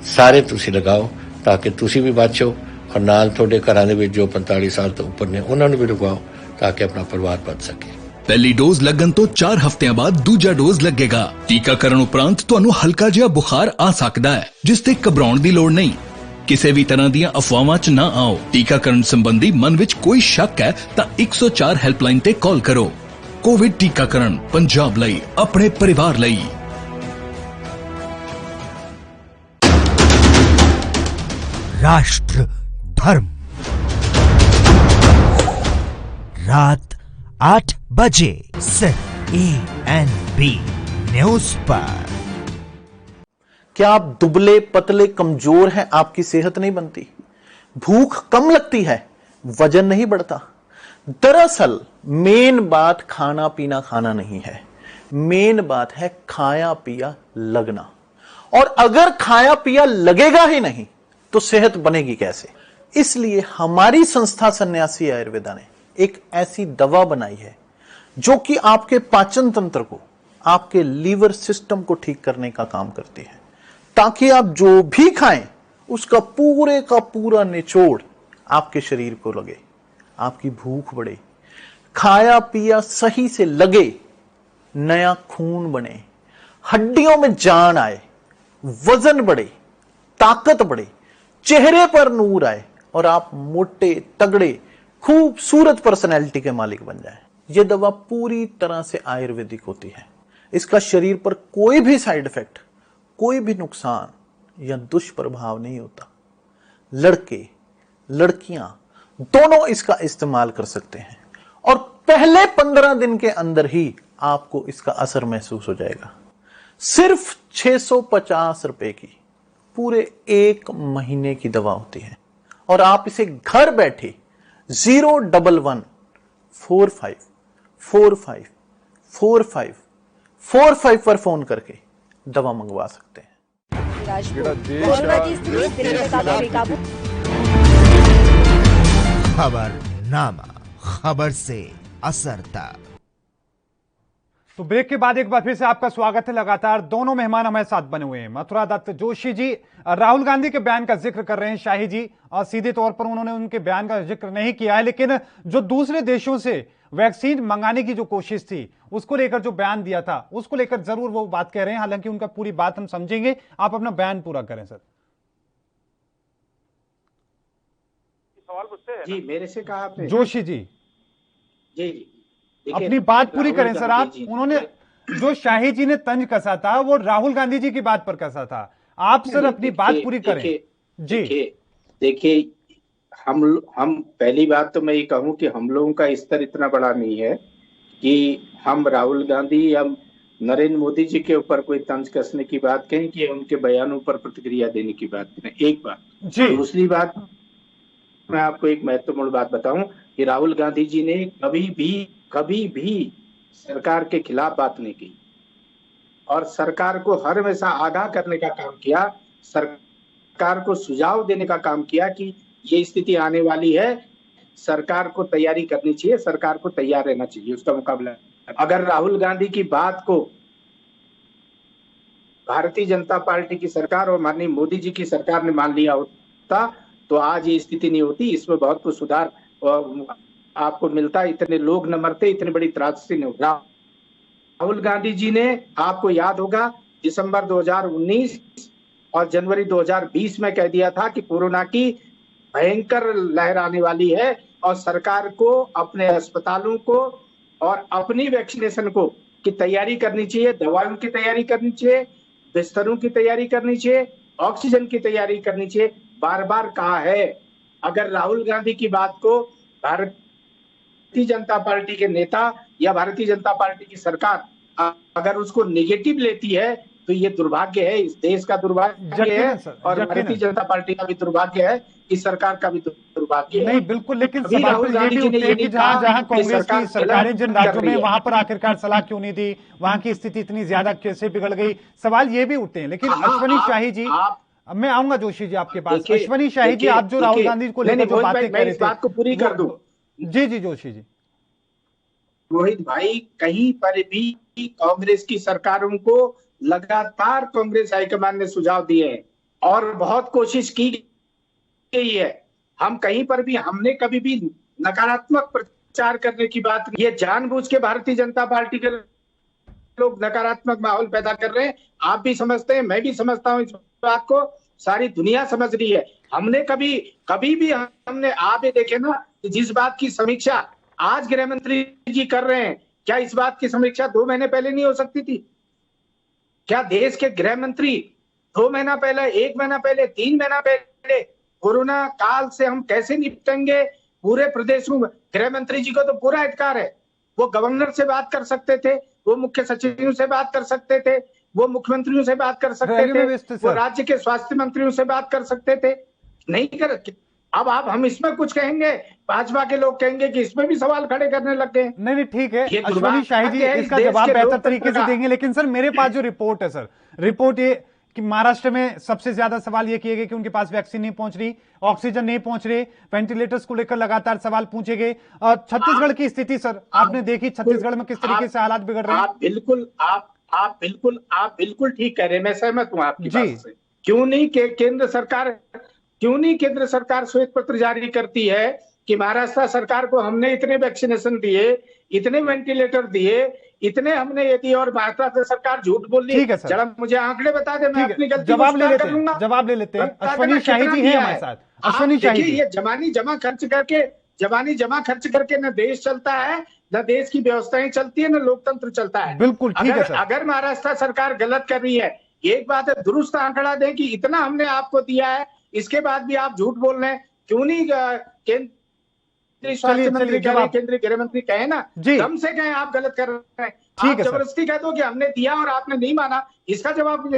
सारे तुसी लगाओ ताकि तुसी भी बचो और नाल थोड़े घरां दे विच जो 45 साल तो उपर ने उन्हां नूं भी लगवाओ ताकि अपना परिवार बच सके। पहली डोज लगन तो 4 हफ्तियां बाद दूजा डोज लगेगा। टीकाकरण उपरांत तुहानूं हल्का जिहा बुखार आ सकदा है, जिस ते घबराउण दी लोड़ नहीं। किसी भी तरह दी अफवाहां च ना आओ। टीकाकरण संबंधी मन विच कोई शक है तां 104 हेल्पलाइन ते कॉल करो। कोविड टीकाकरण पंजाब लई, अपने परिवार लई। राष्ट्र धर्म, रात 8 बजे सिर्फ ANB न्यूज पर। क्या आप दुबले पतले कमजोर हैं? आपकी सेहत नहीं बनती, भूख कम लगती है, वजन नहीं बढ़ता? दरअसल मेन बात खाना पीना खाना नहीं है, मेन बात है खाया पिया लगना। और अगर खाया पिया लगेगा ही नहीं तो सेहत बनेगी कैसे? इसलिए हमारी संस्था सन्यासी आयुर्वेदा ने एक ऐसी दवा बनाई है जो कि आपके पाचन तंत्र को, आपके लीवर सिस्टम को ठीक करने का काम करती है, ताकि आप जो भी खाएं उसका पूरे का पूरा निचोड़ आपके शरीर को लगे, आपकी भूख बढ़े, खाया पिया सही से लगे, नया खून बने, हड्डियों में जान आए, वजन बढ़े, ताकत बढ़े, चेहरे पर नूर आए और आप मोटे तगड़े खूबसूरत पर्सनैलिटी के मालिक बन जाएं। यह दवा पूरी तरह से आयुर्वेदिक होती है। इसका शरीर पर कोई भी साइड इफेक्ट, कोई भी नुकसान या दुष्प्रभाव नहीं होता। लड़के लड़कियां दोनों इसका इस्तेमाल कर सकते हैं और पहले 15 दिन के अंदर ही आपको इसका असर महसूस हो जाएगा। सिर्फ 650 रुपए की पूरे 1 महीने की दवा होती है और आप इसे घर बैठे 01145454545 पर फोन करके दवा मंगवा सकते हैं। खबरनामा, खबर से असर तक। तो ब्रेक के बाद एक बार फिर से आपका स्वागत है। लगातार दोनों मेहमान हमारे साथ बने हुए हैं। मथुरा दत्त जोशी जी राहुल गांधी के बयान का जिक्र कर रहे हैं। शाही जी सीधे तौर पर उन्होंने उनके बयान का जिक्र नहीं किया है, लेकिन जो दूसरे देशों से वैक्सीन मंगाने की जो कोशिश थी उसको लेकर जो बयान दिया था उसको लेकर जरूर वो बात कह रहे हैं। हालांकि उनका पूरी बात हम समझेंगे, आप अपना बयान पूरा करें सर। सवाल मुझसे है? जी, मेरे से कहा आपने? जोशी जी जी अपनी बात पूरी करें सर। आप उन्होंने जो शाही जी ने तंज कसा था वो राहुल गांधी जी की बात पर कसा था। आप सर अपनी बात पूरी करें। जी देखिए, हम पहली बात तो मैं ये कहूं कि हम लोगों का स्तर इतना बड़ा नहीं है कि हम राहुल गांधी या नरेंद्र मोदी जी के ऊपर कोई तंज कसने की बात कहें कि उनके बयानों पर प्रतिक्रिया देने की बात करें। एक बात। दूसरी बात, मैं आपको एक महत्वपूर्ण बात बताऊं कि राहुल गांधी जी ने कभी भी सरकार के खिलाफ बात नहीं की और सरकार को हर हमेशा आगाह करने का काम किया, सरकार को सुझाव देने का काम किया कि ये स्थिति आने वाली है, सरकार को तैयारी करनी चाहिए, सरकार को तैयार रहना चाहिए उसका मुकाबला। अगर राहुल गांधी की बात को भारतीय जनता पार्टी की सरकार और माननीय मोदी जी की सरकार ने मान लिया होता तो आज ये स्थिति नहीं होती। इसमें बहुत कुछ सुधार आपको मिलता, इतने लोग न मरते, इतनी बड़ी त्रासदी नहीं होती। राहुल गांधी जी ने, आपको याद होगा, दिसंबर 2019 और जनवरी 2020 में कह दिया था कि कोरोना की भयंकर लहर आने वाली है और सरकार को अपने अस्पतालों को और अपनी वैक्सीनेशन को की तैयारी करनी चाहिए, दवाओं की तैयारी करनी चाहिए, बिस्तरों की तैयारी करनी चाहिए, ऑक्सीजन की तैयारी करनी चाहिए। बार बार कहा है। अगर राहुल गांधी की बात को भारतीय जनता पार्टी के नेता या भारतीय जनता पार्टी की सरकार अगर उसको नेगेटिव लेती है तो ये दुर्भाग्य है, इस देश का दुर्भाग्य है और भारतीय जनता पार्टी का भी दुर्भाग्य है, इस सरकार का भी दुर्भाग्य है। नहीं बिल्कुल, लेकिन सवाल तो ये भी उठते हैं कि जहां कांग्रेस की सरकारें जिन राज्यों में, वहां पर आखिरकार सलाह क्यों नहीं दी, वहां की स्थिति इतनी ज्यादा कैसे बिगड़ गई, सवाल ये भी उठते हैं। लेकिन अश्वनी शाही जी, मैं आऊंगा जोशी जी आपके पास। अश्वनी शाही जी, आप जो राहुल गांधी को लेकर जो बातें कह रहे थे, बात को पूरी कर दूं। जी जोशी जी। रोहित भाई, कहीं पर भी कांग्रेस की सरकारों को लगातार कांग्रेस हाईकमान ने सुझाव दिए हैं और बहुत कोशिश की गई है। हम कहीं पर भी, हमने कभी भी नकारात्मक प्रचार करने की बात, ये जानबूझ के भारतीय जनता पार्टी के लोग नकारात्मक माहौल पैदा कर रहे हैं। आप भी समझते हैं, मैं भी समझता हूं, इस बात को सारी दुनिया समझ रही है। हमने कभी भी हमने, आप ये देखे ना, जिस बात की समीक्षा आज गृह मंत्री जी कर रहे हैं, क्या इस बात की समीक्षा 2 महीने पहले नहीं हो सकती थी? क्या देश के गृह मंत्री 2 महीना पहले, 1 महीना पहले, 3 महीना पहले कोरोना काल से हम कैसे निपटेंगे, पूरे प्रदेश में गृह मंत्री जी को तो पूरा अधिकार है। वो गवर्नर से बात कर सकते थे, वो मुख्य सचिवों से बात कर सकते थे, वो मुख्यमंत्रियों से बात कर सकते थे, वो राज्य के स्वास्थ्य मंत्रियों से बात कर सकते थे, नहीं कर। अब हम इसमें कुछ कहेंगे, भाजपा के लोग कहेंगे कि इसमें भी सवाल खड़े करने लग गए। नहीं ठीक है, अश्वनी शाही जी इसका जवाब बेहतर तरीके से देंगे। लेकिन सर, मेरे पास जो रिपोर्ट है सर, रिपोर्ट ये कि महाराष्ट्र में सबसे ज्यादा सवाल ये किए गए कि उनके पास वैक्सीन नहीं पहुंच रही, ऑक्सीजन नहीं पहुंच रही, वेंटिलेटर्स को लेकर लगातार सवाल पूछे गए। और छत्तीसगढ़ की स्थिति सर आपने देखी, छत्तीसगढ़ में किस तरीके से हालात बिगड़ रहे हैं। आप बिल्कुल ठीक कह रहे हैं, मैं सहमत हूं आपकी बात से। क्यों नहीं केंद्र सरकार श्वेत पत्र जारी करती है कि महाराष्ट्र सरकार को हमने इतने वैक्सीनेशन दिए, इतने वेंटिलेटर दिए, इतने हमने ये दिए और महाराष्ट्र सरकार झूठ बोल रही है। जरा मुझे आंकड़े बता दे, मैं अपनी गलती जवाब ले लेते हैं। अश्वनी शाही जी हैं हमारे साथ। अश्वनी शाही जी, ये जमानी जमा खर्च करके न देश चलता है, न देश की व्यवस्थाएं चलती है, न लोकतंत्र चलता है। बिल्कुल ठीक है सर। अगर महाराष्ट्र सरकार गलत कर रही है, एक बात है, दुरुस्त आंकड़ा दें कि इतना हमने आपको दिया है, इसके बाद भी आप झूठ बोल रहे हैं। क्यों नहीं केंद्रीय स्वास्थ्य मंत्री कहे, केंद्रीय गृह मंत्री कहे ना, कम से कहें आप गलत कर रहे हैं। आप जबरदस्ती कह दो कि हमने दिया और आपने नहीं माना, इसका जवाब,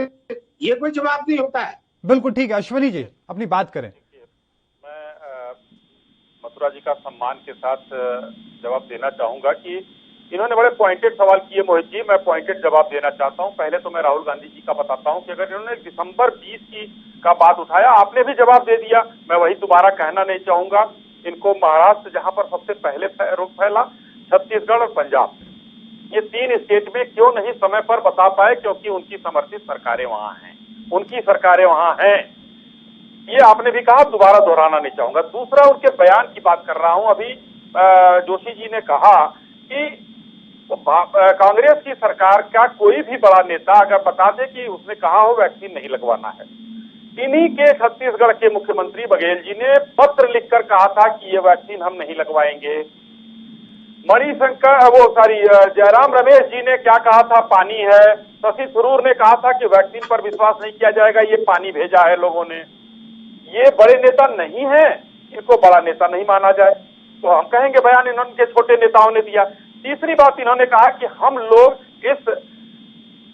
ये कोई जवाब नहीं होता है। बिल्कुल ठीक है। अश्वनी जी अपनी बात करें। मैं मथुरा जी का सम्मान के साथ जवाब देना चाहूंगा कि इन्होंने बड़े पॉइंटेड सवाल किए मोहित जी, मैं पॉइंटेड जवाब देना चाहता हूं। पहले तो मैं राहुल गांधी जी का बताता हूं कि अगर इन्होंने दिसंबर 20 का बात उठाया, आपने भी जवाब दे दिया, मैं वही दोबारा कहना नहीं चाहूंगा। इनको महाराष्ट्र, जहां पर सबसे पहले रोग फैला, छत्तीसगढ़ और पंजाब, ये 3 स्टेट में क्यों नहीं समय पर बता पाए? क्योंकि उनकी समर्थित सरकारें वहां हैं, उनकी सरकारें वहां हैं। ये आपने भी कहा, दोबारा दोहराना नहीं चाहूंगा। दूसरा, उनके बयान की बात कर रहा हूं। अभी जोशी जी ने कहा कि कांग्रेस की सरकार का कोई भी बड़ा नेता अगर बता दे कि उसने कहा हो वैक्सीन नहीं लगवाना है, इन्हीं के छत्तीसगढ़ के मुख्यमंत्री बघेल जी ने पत्र लिखकर कहा था कि ये वैक्सीन हम नहीं लगवाएंगे। जयराम रमेश जी ने क्या कहा था? पानी है। शशि थरूर ने कहा था कि वैक्सीन पर विश्वास नहीं किया जाएगा, ये पानी भेजा है लोगों ने। ये बड़े नेता नहीं है, इनको बड़ा नेता नहीं माना जाए तो हम कहेंगे बयान इन्होंने छोटे नेताओं ने दिया। तीसरी बात, इन्होंने कहा कि हम लोग इस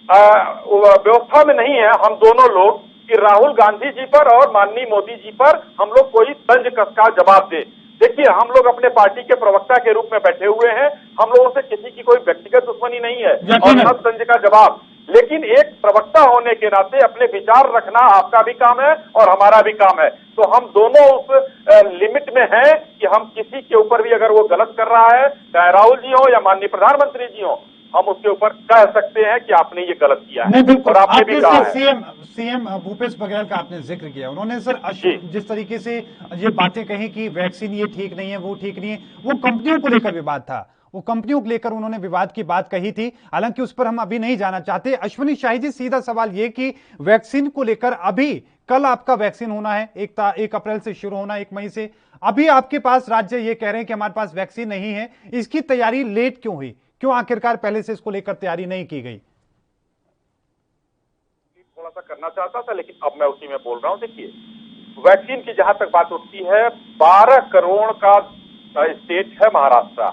व्यवस्था में नहीं है, हम दोनों लोग कि राहुल गांधी जी पर और माननीय मोदी जी पर हम लोग कोई तंज कस का जवाब दें। देखिए, हम लोग अपने पार्टी के प्रवक्ता के रूप में बैठे हुए हैं, हम लोगों से किसी की कोई व्यक्तिगत दुश्मनी नहीं है और न तंज का जवाब, लेकिन एक प्रवक्ता होने के नाते अपने विचार रखना आपका भी काम है और हमारा भी काम है। तो हम दोनों उस लिमिट में हैं कि हम किसी के ऊपर भी अगर वो गलत कर रहा है, चाहे राहुल जी हो या माननीय प्रधानमंत्री जी हो, हम उसके ऊपर कह सकते हैं कि आपने ये गलत किया है। और आपने भी कहा है। सीएम भूपेश बघेल का आपने जिक्र किया, उन्होंने सर जिस तरीके से ये बातें कही कि वैक्सीन ये ठीक नहीं है, वो ठीक नहीं है, वो कंपनियों को लेकर विवाद था, वो कंपनियों को लेकर उन्होंने विवाद की बात कही थी। हालांकि उस पर हम अभी नहीं जाना चाहते। अश्विनी शाही जी, सीधा सवाल ये कि वैक्सीन को लेकर अभी कल आपका वैक्सीन होना है, 1 अप्रैल से शुरू होना, 1 मई से, अभी आपके पास राज्य ये कह रहे हैं कि हमारे पास वैक्सीन नहीं है, इसकी तैयारी लेट क्यों हुई? क्यों आखिरकार पहले से इसको लेकर तैयारी नहीं की गई? थोड़ा सा करना चाहता था, लेकिन अब मैं उसी में बोल रहा हूं। देखिए, वैक्सीन की जहां तक बात उठती है, 12 करोड़ का स्टेट है महाराष्ट्र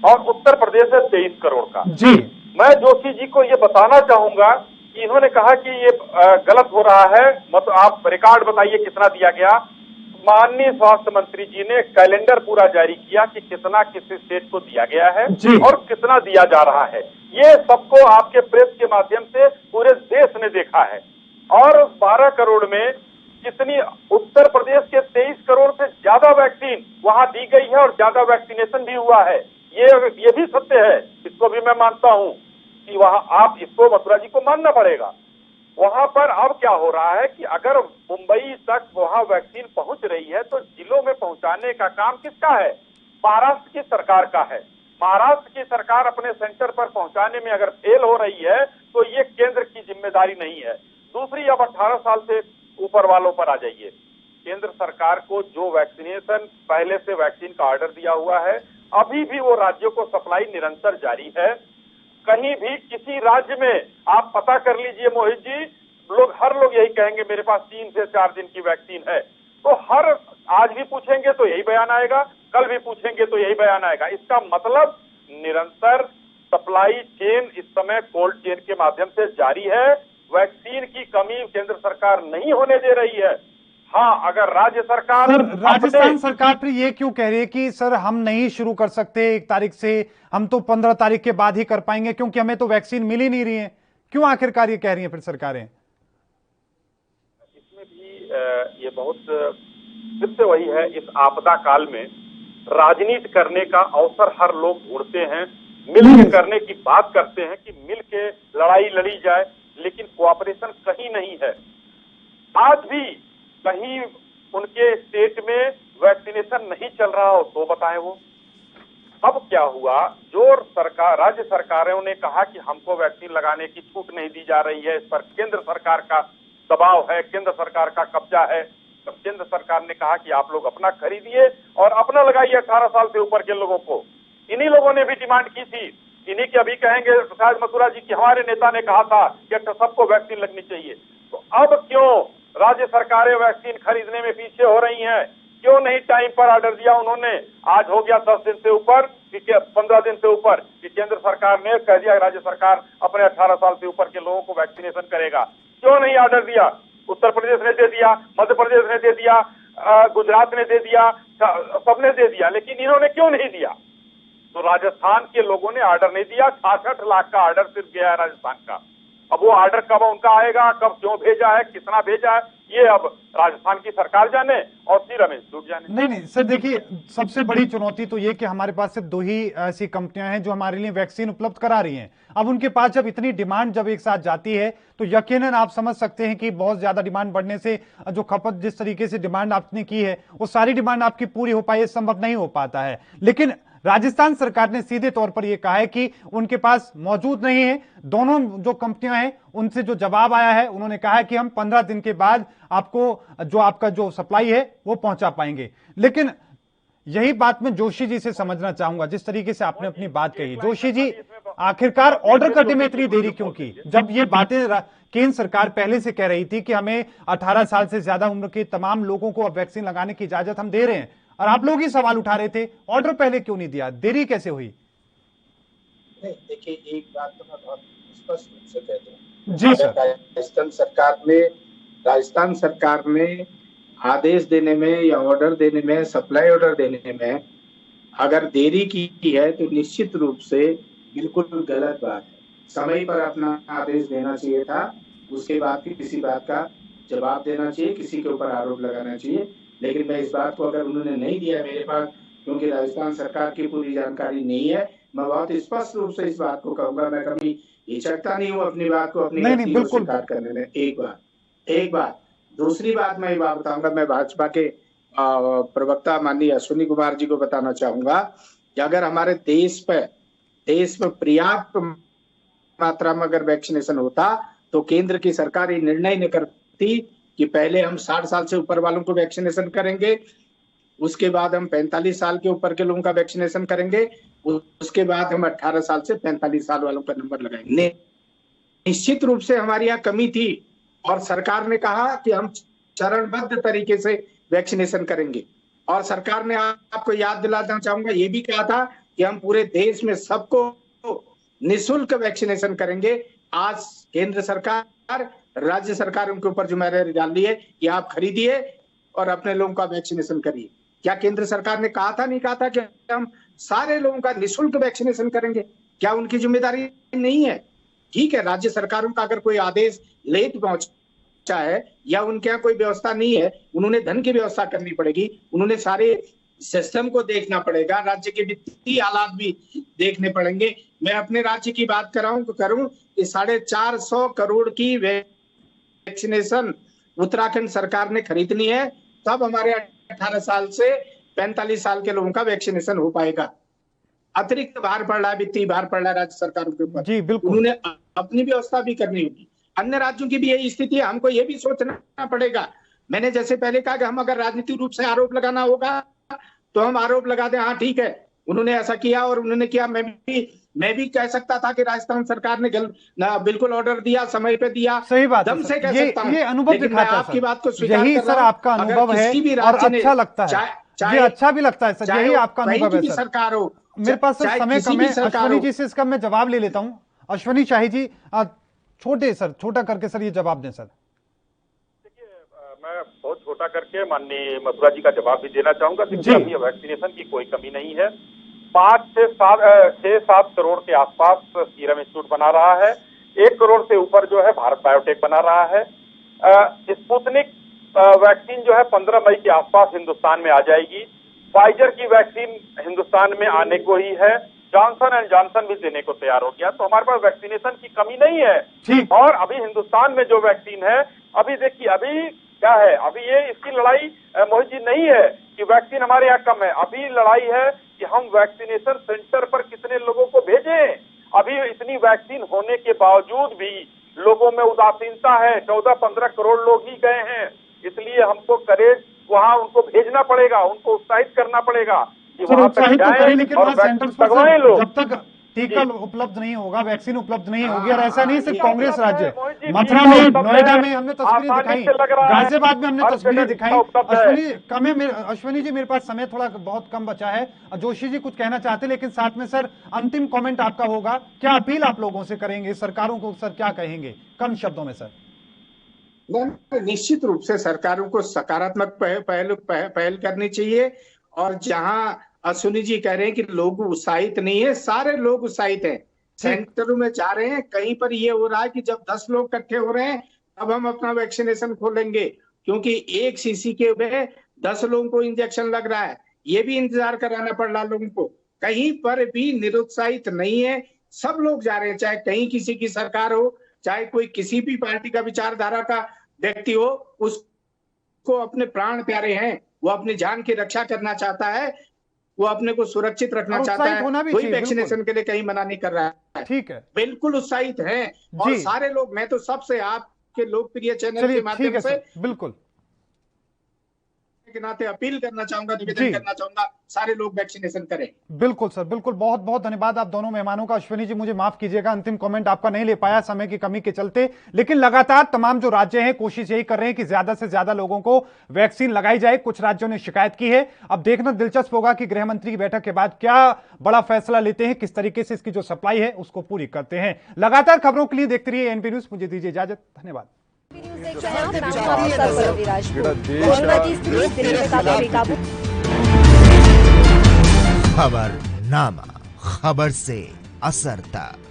और उत्तर प्रदेश है 23 करोड़ का। जी, मैं जोशी जी को ये बताना चाहूंगा कि इन्होंने कहा कि ये गलत हो रहा है, मतलब आप रिकॉर्ड बताइए कितना दिया गया। माननीय स्वास्थ्य मंत्री जी ने कैलेंडर पूरा जारी किया कि कितना किस स्टेट को दिया गया है और कितना दिया जा रहा है। ये सबको आपके प्रेस के माध्यम से पूरे देश ने देखा है। और 12 करोड़ में कितनी, उत्तर प्रदेश के 23 करोड़ से ज्यादा वैक्सीन वहां दी गई है और ज्यादा वैक्सीनेशन भी हुआ है। ये भी सत्य है, इसको भी मैं मानता हूं कि वहां आप इसको मथुरा जी को मानना पड़ेगा। वहां पर अब क्या हो रहा है कि अगर मुंबई तक वहां वैक्सीन पहुंच रही है तो जिलों में पहुंचाने का काम किसका है? महाराष्ट्र की सरकार का है। महाराष्ट्र की सरकार अपने सेंटर पर पहुंचाने में अगर फेल हो रही है तो ये केंद्र की जिम्मेदारी नहीं है। दूसरी, अब 18 साल से ऊपर वालों पर आ जाइए। केंद्र सरकार को जो वैक्सीनेशन पहले से वैक्सीन का ऑर्डर दिया हुआ है, अभी भी वो राज्यों को सप्लाई निरंतर जारी है। कहीं भी किसी राज्य में आप पता कर लीजिए मोहित जी, हर लोग यही कहेंगे मेरे पास 3 से 4 दिन की वैक्सीन है। तो आज भी पूछेंगे तो यही बयान आएगा, कल भी पूछेंगे तो यही बयान आएगा। इसका मतलब निरंतर सप्लाई चेन इस समय कोल्ड चेन के माध्यम से जारी है। वैक्सीन की कमी केंद्र सरकार नहीं होने दे रही है। हाँ, अगर राज्य सरकार, राजस्थान सरकार फिर ये क्यों कह रही है कि सर हम नहीं शुरू कर सकते 1 तारीख से, हम तो 15 तारीख के बाद ही कर पाएंगे क्योंकि हमें तो वैक्सीन मिल ही नहीं रही है? क्यों आखिरकार ये कह रही है फिर सरकारें? इसमें भी ये बहुत फिर से वही है, इस आपदा काल में राजनीति करने का अवसर हर लोग ढूंढते हैं, मिलकर करने की बात करते हैं कि मिल के लड़ाई लड़ी जाए, लेकिन कोऑपरेशन कहीं नहीं है। आज भी कहीं उनके स्टेट में वैक्सीनेशन नहीं चल रहा हो तो बताएं वो। अब क्या हुआ, जो सरकार, राज्य सरकारों ने कहा कि हमको वैक्सीन लगाने की छूट नहीं दी जा रही है, इस पर केंद्र सरकार का दबाव है, केंद्र सरकार का कब्जा है। तो केंद्र सरकार ने कहा कि आप लोग अपना खरीदिए और अपना लगाइए 18 साल से ऊपर के लोगों को। इन्हीं लोगों ने भी डिमांड की थी, इन्हीं की अभी कहेंगे शायद मथुरा जी की हमारे नेता ने कहा था कि सबको वैक्सीन लगनी चाहिए। तो अब क्यों राज्य सरकारें वैक्सीन खरीदने में पीछे हो रही हैं? क्यों नहीं टाइम पर ऑर्डर दिया उन्होंने? आज हो गया 10 दिन से ऊपर, 15 दिन से ऊपर कि केंद्र सरकार ने कह दिया राज्य सरकार अपने 18 साल से ऊपर के लोगों को वैक्सीनेशन करेगा। क्यों नहीं ऑर्डर दिया? उत्तर प्रदेश ने दे दिया, मध्य प्रदेश ने दे दिया, गुजरात ने दे दिया, सबने दे दिया, लेकिन इन्होंने क्यों नहीं दिया? तो राजस्थान के लोगों ने ऑर्डर नहीं दिया। 66 लाख का ऑर्डर सिर्फ गया है राजस्थान का। अब वो ऑर्डर कब उनका आएगा, कब क्यों भेजा है, कितना भेजा है, ये अब राजस्थान की सरकार जाने और श्री रमेश जुट जाने। नहीं, सर देखिए, सबसे बड़ी चुनौती तो ये कि हमारे पास सिर्फ 2 ही ऐसी कंपनियां हैं जो हमारे लिए वैक्सीन उपलब्ध करा रही हैं। अब उनके पास जब इतनी डिमांड जब एक साथ जाती है तो यकीनन आप समझ सकते हैं कि बहुत ज्यादा डिमांड बढ़ने से जो खपत, जिस तरीके से डिमांड आपने की है, वो सारी डिमांड आपकी पूरी हो पाए, संभव नहीं हो पाता है। लेकिन राजस्थान सरकार ने सीधे तौर पर यह कहा है कि उनके पास मौजूद नहीं है। दोनों जो कंपनियां हैं उनसे जो जवाब आया है, उन्होंने कहा है कि हम 15 दिन के बाद आपका जो सप्लाई है वो पहुंचा पाएंगे। लेकिन यही बात मैं जोशी जी से समझना चाहूंगा, जिस तरीके से आपने अपनी बात कही। जोशी जी, आखिरकार ऑर्डर करने में इतनी देरी क्यों की, जब ये बातें केंद्र सरकार पहले से कह रही थी कि हमें 18 साल से ज्यादा उम्र के तमाम लोगों को अब वैक्सीन लगाने की इजाजत हम दे रहे हैं, और आप लोग ही सवाल उठा रहे थे ऑर्डर पहले क्यों नहीं दिया, देरी कैसे हुई? नहीं, देखिए, एक बात तो मैं बहुत स्पष्ट रूप से कहता हूं जी सर, राजस्थान सरकार ने राजस्थान सरकार ने आदेश देने में या ऑर्डर देने में, सप्लाई ऑर्डर देने में अगर देरी की है तो निश्चित रूप से बिल्कुल गलत बात है। समय पर अपना आदेश देना चाहिए था, उसके बाद किसी बात का जवाब देना चाहिए, किसी के ऊपर आरोप लगाना चाहिए। लेकिन मैं इस बात को अगर उन्होंने नहीं दिया मेरे पास, क्योंकि राजस्थान सरकार की पूरी जानकारी नहीं है, मैं बहुत स्पष्ट रूप से इस बात को कहूंगा। मैं कभी हिचकता नहीं हूँ अपनी बात को अपनी गलती को स्वीकार करने में। एक बात दूसरी बात मैं ये बात बताऊंगा, मैं भाजपा के प्रवक्ता माननीय अश्विनी कुमार जी को बताना चाहूंगा कि अगर हमारे देश में पर्याप्त मात्रा में अगर वैक्सीनेशन होता तो केंद्र की सरकार ये निर्णय न करती कि पहले हम 60 साल से ऊपर वालों को वैक्सीनेशन करेंगे, उसके बाद हम 45 साल के ऊपर के लोगों का वैक्सीनेशन करेंगे, उसके बाद हम 18 साल से 45 साल वालों का नंबर लगाएंगे। निश्चित रूप से हमारी यहाँ कमी थी और सरकार ने कहा कि हम चरणबद्ध तरीके से वैक्सीनेशन करेंगे। और सरकार ने, आपको याद दिलाना चाहूंगा, ये भी कहा था कि हम पूरे देश में सबको निःशुल्क वैक्सीनेशन करेंगे। आज केंद्र सरकार, राज्य सरकार उनके ऊपर जिम्मेदारी डाल दी है कि आप खरीदिए और अपने लोगों का वैक्सीनेशन करिए। क्या केंद्र सरकार ने कहा था, नहीं कहा था कि हम सारे लोगों का निःशुल्क वैक्सीनेशन करेंगे? क्या उनकी जिम्मेदारी नहीं है? ठीक है, राज्य सरकारों का अगर कोई आदेश लेट पहुंचा है या उनके यहाँ कोई व्यवस्था नहीं है, उन्होंने धन की व्यवस्था करनी पड़ेगी, उन्होंने सारे सिस्टम को देखना पड़ेगा, राज्य के वित्तीय हालात भी देखने पड़ेंगे। मैं अपने राज्य की बात करूं कि 450 करोड़ की वैक्सीनेशन उत्तराखंड सरकार ने खरीदनी है, तब हमारे 18 साल से 45 साल के लोगों का वैक्सीनेशन हो पाएगा। अतिरिक्त भार पड़ रहा है, वित्तीय भार पड़ रहा है राज्य सरकारों के ऊपर। जी बिल्कुल, उन्होंने अपनी व्यवस्था भी करनी होगी। अन्य राज्यों की भी यही स्थिति है, हमको ये भी सोचना पड़ेगा। मैंने जैसे पहले कहा कि हम अगर राजनीतिक रूप से आरोप लगाना होगा तो हम आरोप लगा दें, हाँ ठीक है उन्होंने ऐसा किया और उन्होंने किया। मैं भी कह सकता था कि राजस्थान सरकार ने बिल्कुल ऑर्डर दिया, समय पे दिया, सही बात दम से कह सकता हूं। ये अनुभव दिखाता है आपकी बात को स्वीकार यही कर सर रहा हूं। आपका अनुभव है और अच्छा लगता है, जी अच्छा भी लगता है सर, यही आपका अनुभव है सर। सरकार हो, मेरे पास सर समय कम है, अश्विनी जी से इसका मैं जवाब ले लेता हूँ। अश्विनी शाही जी छोटा करके सर ये जवाब दें सर। मैं बहुत छोटा करके माननीय मथुरा जी का जवाब भी देना चाहूंगा कि अभी वैक्सीनेशन की कोई कमी नहीं है। 5 से 7 करोड़ के आसपास सीरम इंस्टीट्यूट बना रहा है, 1 करोड़ से ऊपर जो है भारत बायोटेक बना रहा है। स्पुतनिक वैक्सीन जो है 15 मई के आसपास हिंदुस्तान में आ जाएगी। फाइजर की वैक्सीन हिंदुस्तान में आने को ही है, जॉनसन एंड जॉनसन भी देने को तैयार हो गया। तो हमारे पास वैक्सीनेशन की कमी नहीं है। और अभी हिंदुस्तान में जो वैक्सीन है, अभी देखिए अभी क्या है, अभी ये इसकी लड़ाई मोहित जी नहीं है कि वैक्सीन हमारे यहाँ कम है। अभी लड़ाई है कि हम वैक्सीनेशन सेंटर पर कितने लोगों को भेजें। अभी इतनी वैक्सीन होने के बावजूद भी लोगों में उदासीनता है। 14-15 करोड़ लोग ही गए हैं, इसलिए हमको करेज वहाँ उनको भेजना पड़ेगा, उनको उत्साहित करना पड़ेगा कि वहां तक जाएं और वैक्सीन लगवाएं लोग। जब तक टीका उपलब्ध नहीं होगा, वैक्सीन उपलब्ध नहीं होगी। और ऐसा नहीं सिर्फ कांग्रेस राज्य, मथुरा में, नोएडा में हमने तस्वीरें दिखाई, गाजियाबाद में हमने तस्वीरें दिखाई। अश्विनी जी मेरे पास समय थोड़ा बहुत कम बचा है, जोशी जी कुछ कहना चाहते हैं, लेकिन साथ में सर अंतिम कमेंट आपका होगा, क्या अपील आप लोगों से करेंगे, सरकारों को सर क्या कहेंगे कम शब्दों में सर? निश्चित रूप से सरकारों को सकारात्मक पहल करनी चाहिए। और जहां अश्विनी जी कह रहे हैं कि लोग उत्साहित नहीं है, सारे लोग उत्साहित हैं, सेंटरों में जा रहे हैं। कहीं पर ये हो रहा है कि जब 10 लोग इकट्ठे हो रहे हैं अब हम अपना वैक्सीनेशन खोलेंगे, क्योंकि 1 शीशी के में 10 लोगों को इंजेक्शन लग रहा है, ये भी इंतजार कराना पड़ रहा लोगों को। कहीं पर भी निरुत्साहित नहीं है, सब लोग जा रहे हैं, चाहे कहीं किसी की सरकार हो, चाहे कोई किसी भी पार्टी का विचारधारा का व्यक्ति हो, उसको अपने प्राण प्यारे हैं, वो अपनी जान की रक्षा करना चाहता है, वो अपने को सुरक्षित रखना चाहता है, कोई वैक्सीनेशन के लिए कहीं मना नहीं कर रहा है। ठीक है, बिल्कुल उत्साहित है। और सारे लोग, मैं तो सबसे आपके लोकप्रिय चैनल के माध्यम से बिल्कुल के नाते अपील करना चाहूंगा, निवेदन करना चाहूंगा, सारे लोग वैक्सीनेशन करें। बिल्कुल सर, बिल्कुल। बहुत बहुत धन्यवाद आप दोनों मेहमानों का। अश्विनी जी मुझे माफ कीजिएगा, अंतिम कमेंट आपका नहीं ले पाया समय की कमी के चलते, लेकिन लगातार तमाम जो राज्य हैं कोशिश यही कर रहे हैं कि ज्यादा से ज्यादा लोगों को वैक्सीन लगाई जाए। कुछ राज्यों ने शिकायत की है, अब देखना दिलचस्प होगा कि गृह मंत्री की बैठक के बाद क्या बड़ा फैसला लेते हैं, किस तरीके से इसकी जो सप्लाई है उसको पूरी करते हैं। लगातार खबरों के लिए देखते रहिए एनपी न्यूज। मुझे दीजिए इजाजत, धन्यवाद। न्यूज़ देख रहे हैं आप, मैं हूं आपके साथ पल्लवी राजपूत। कोरोना की स्थिति दिल्ली में काफी बेकाबू। खबरनामा, खबर से असर तक।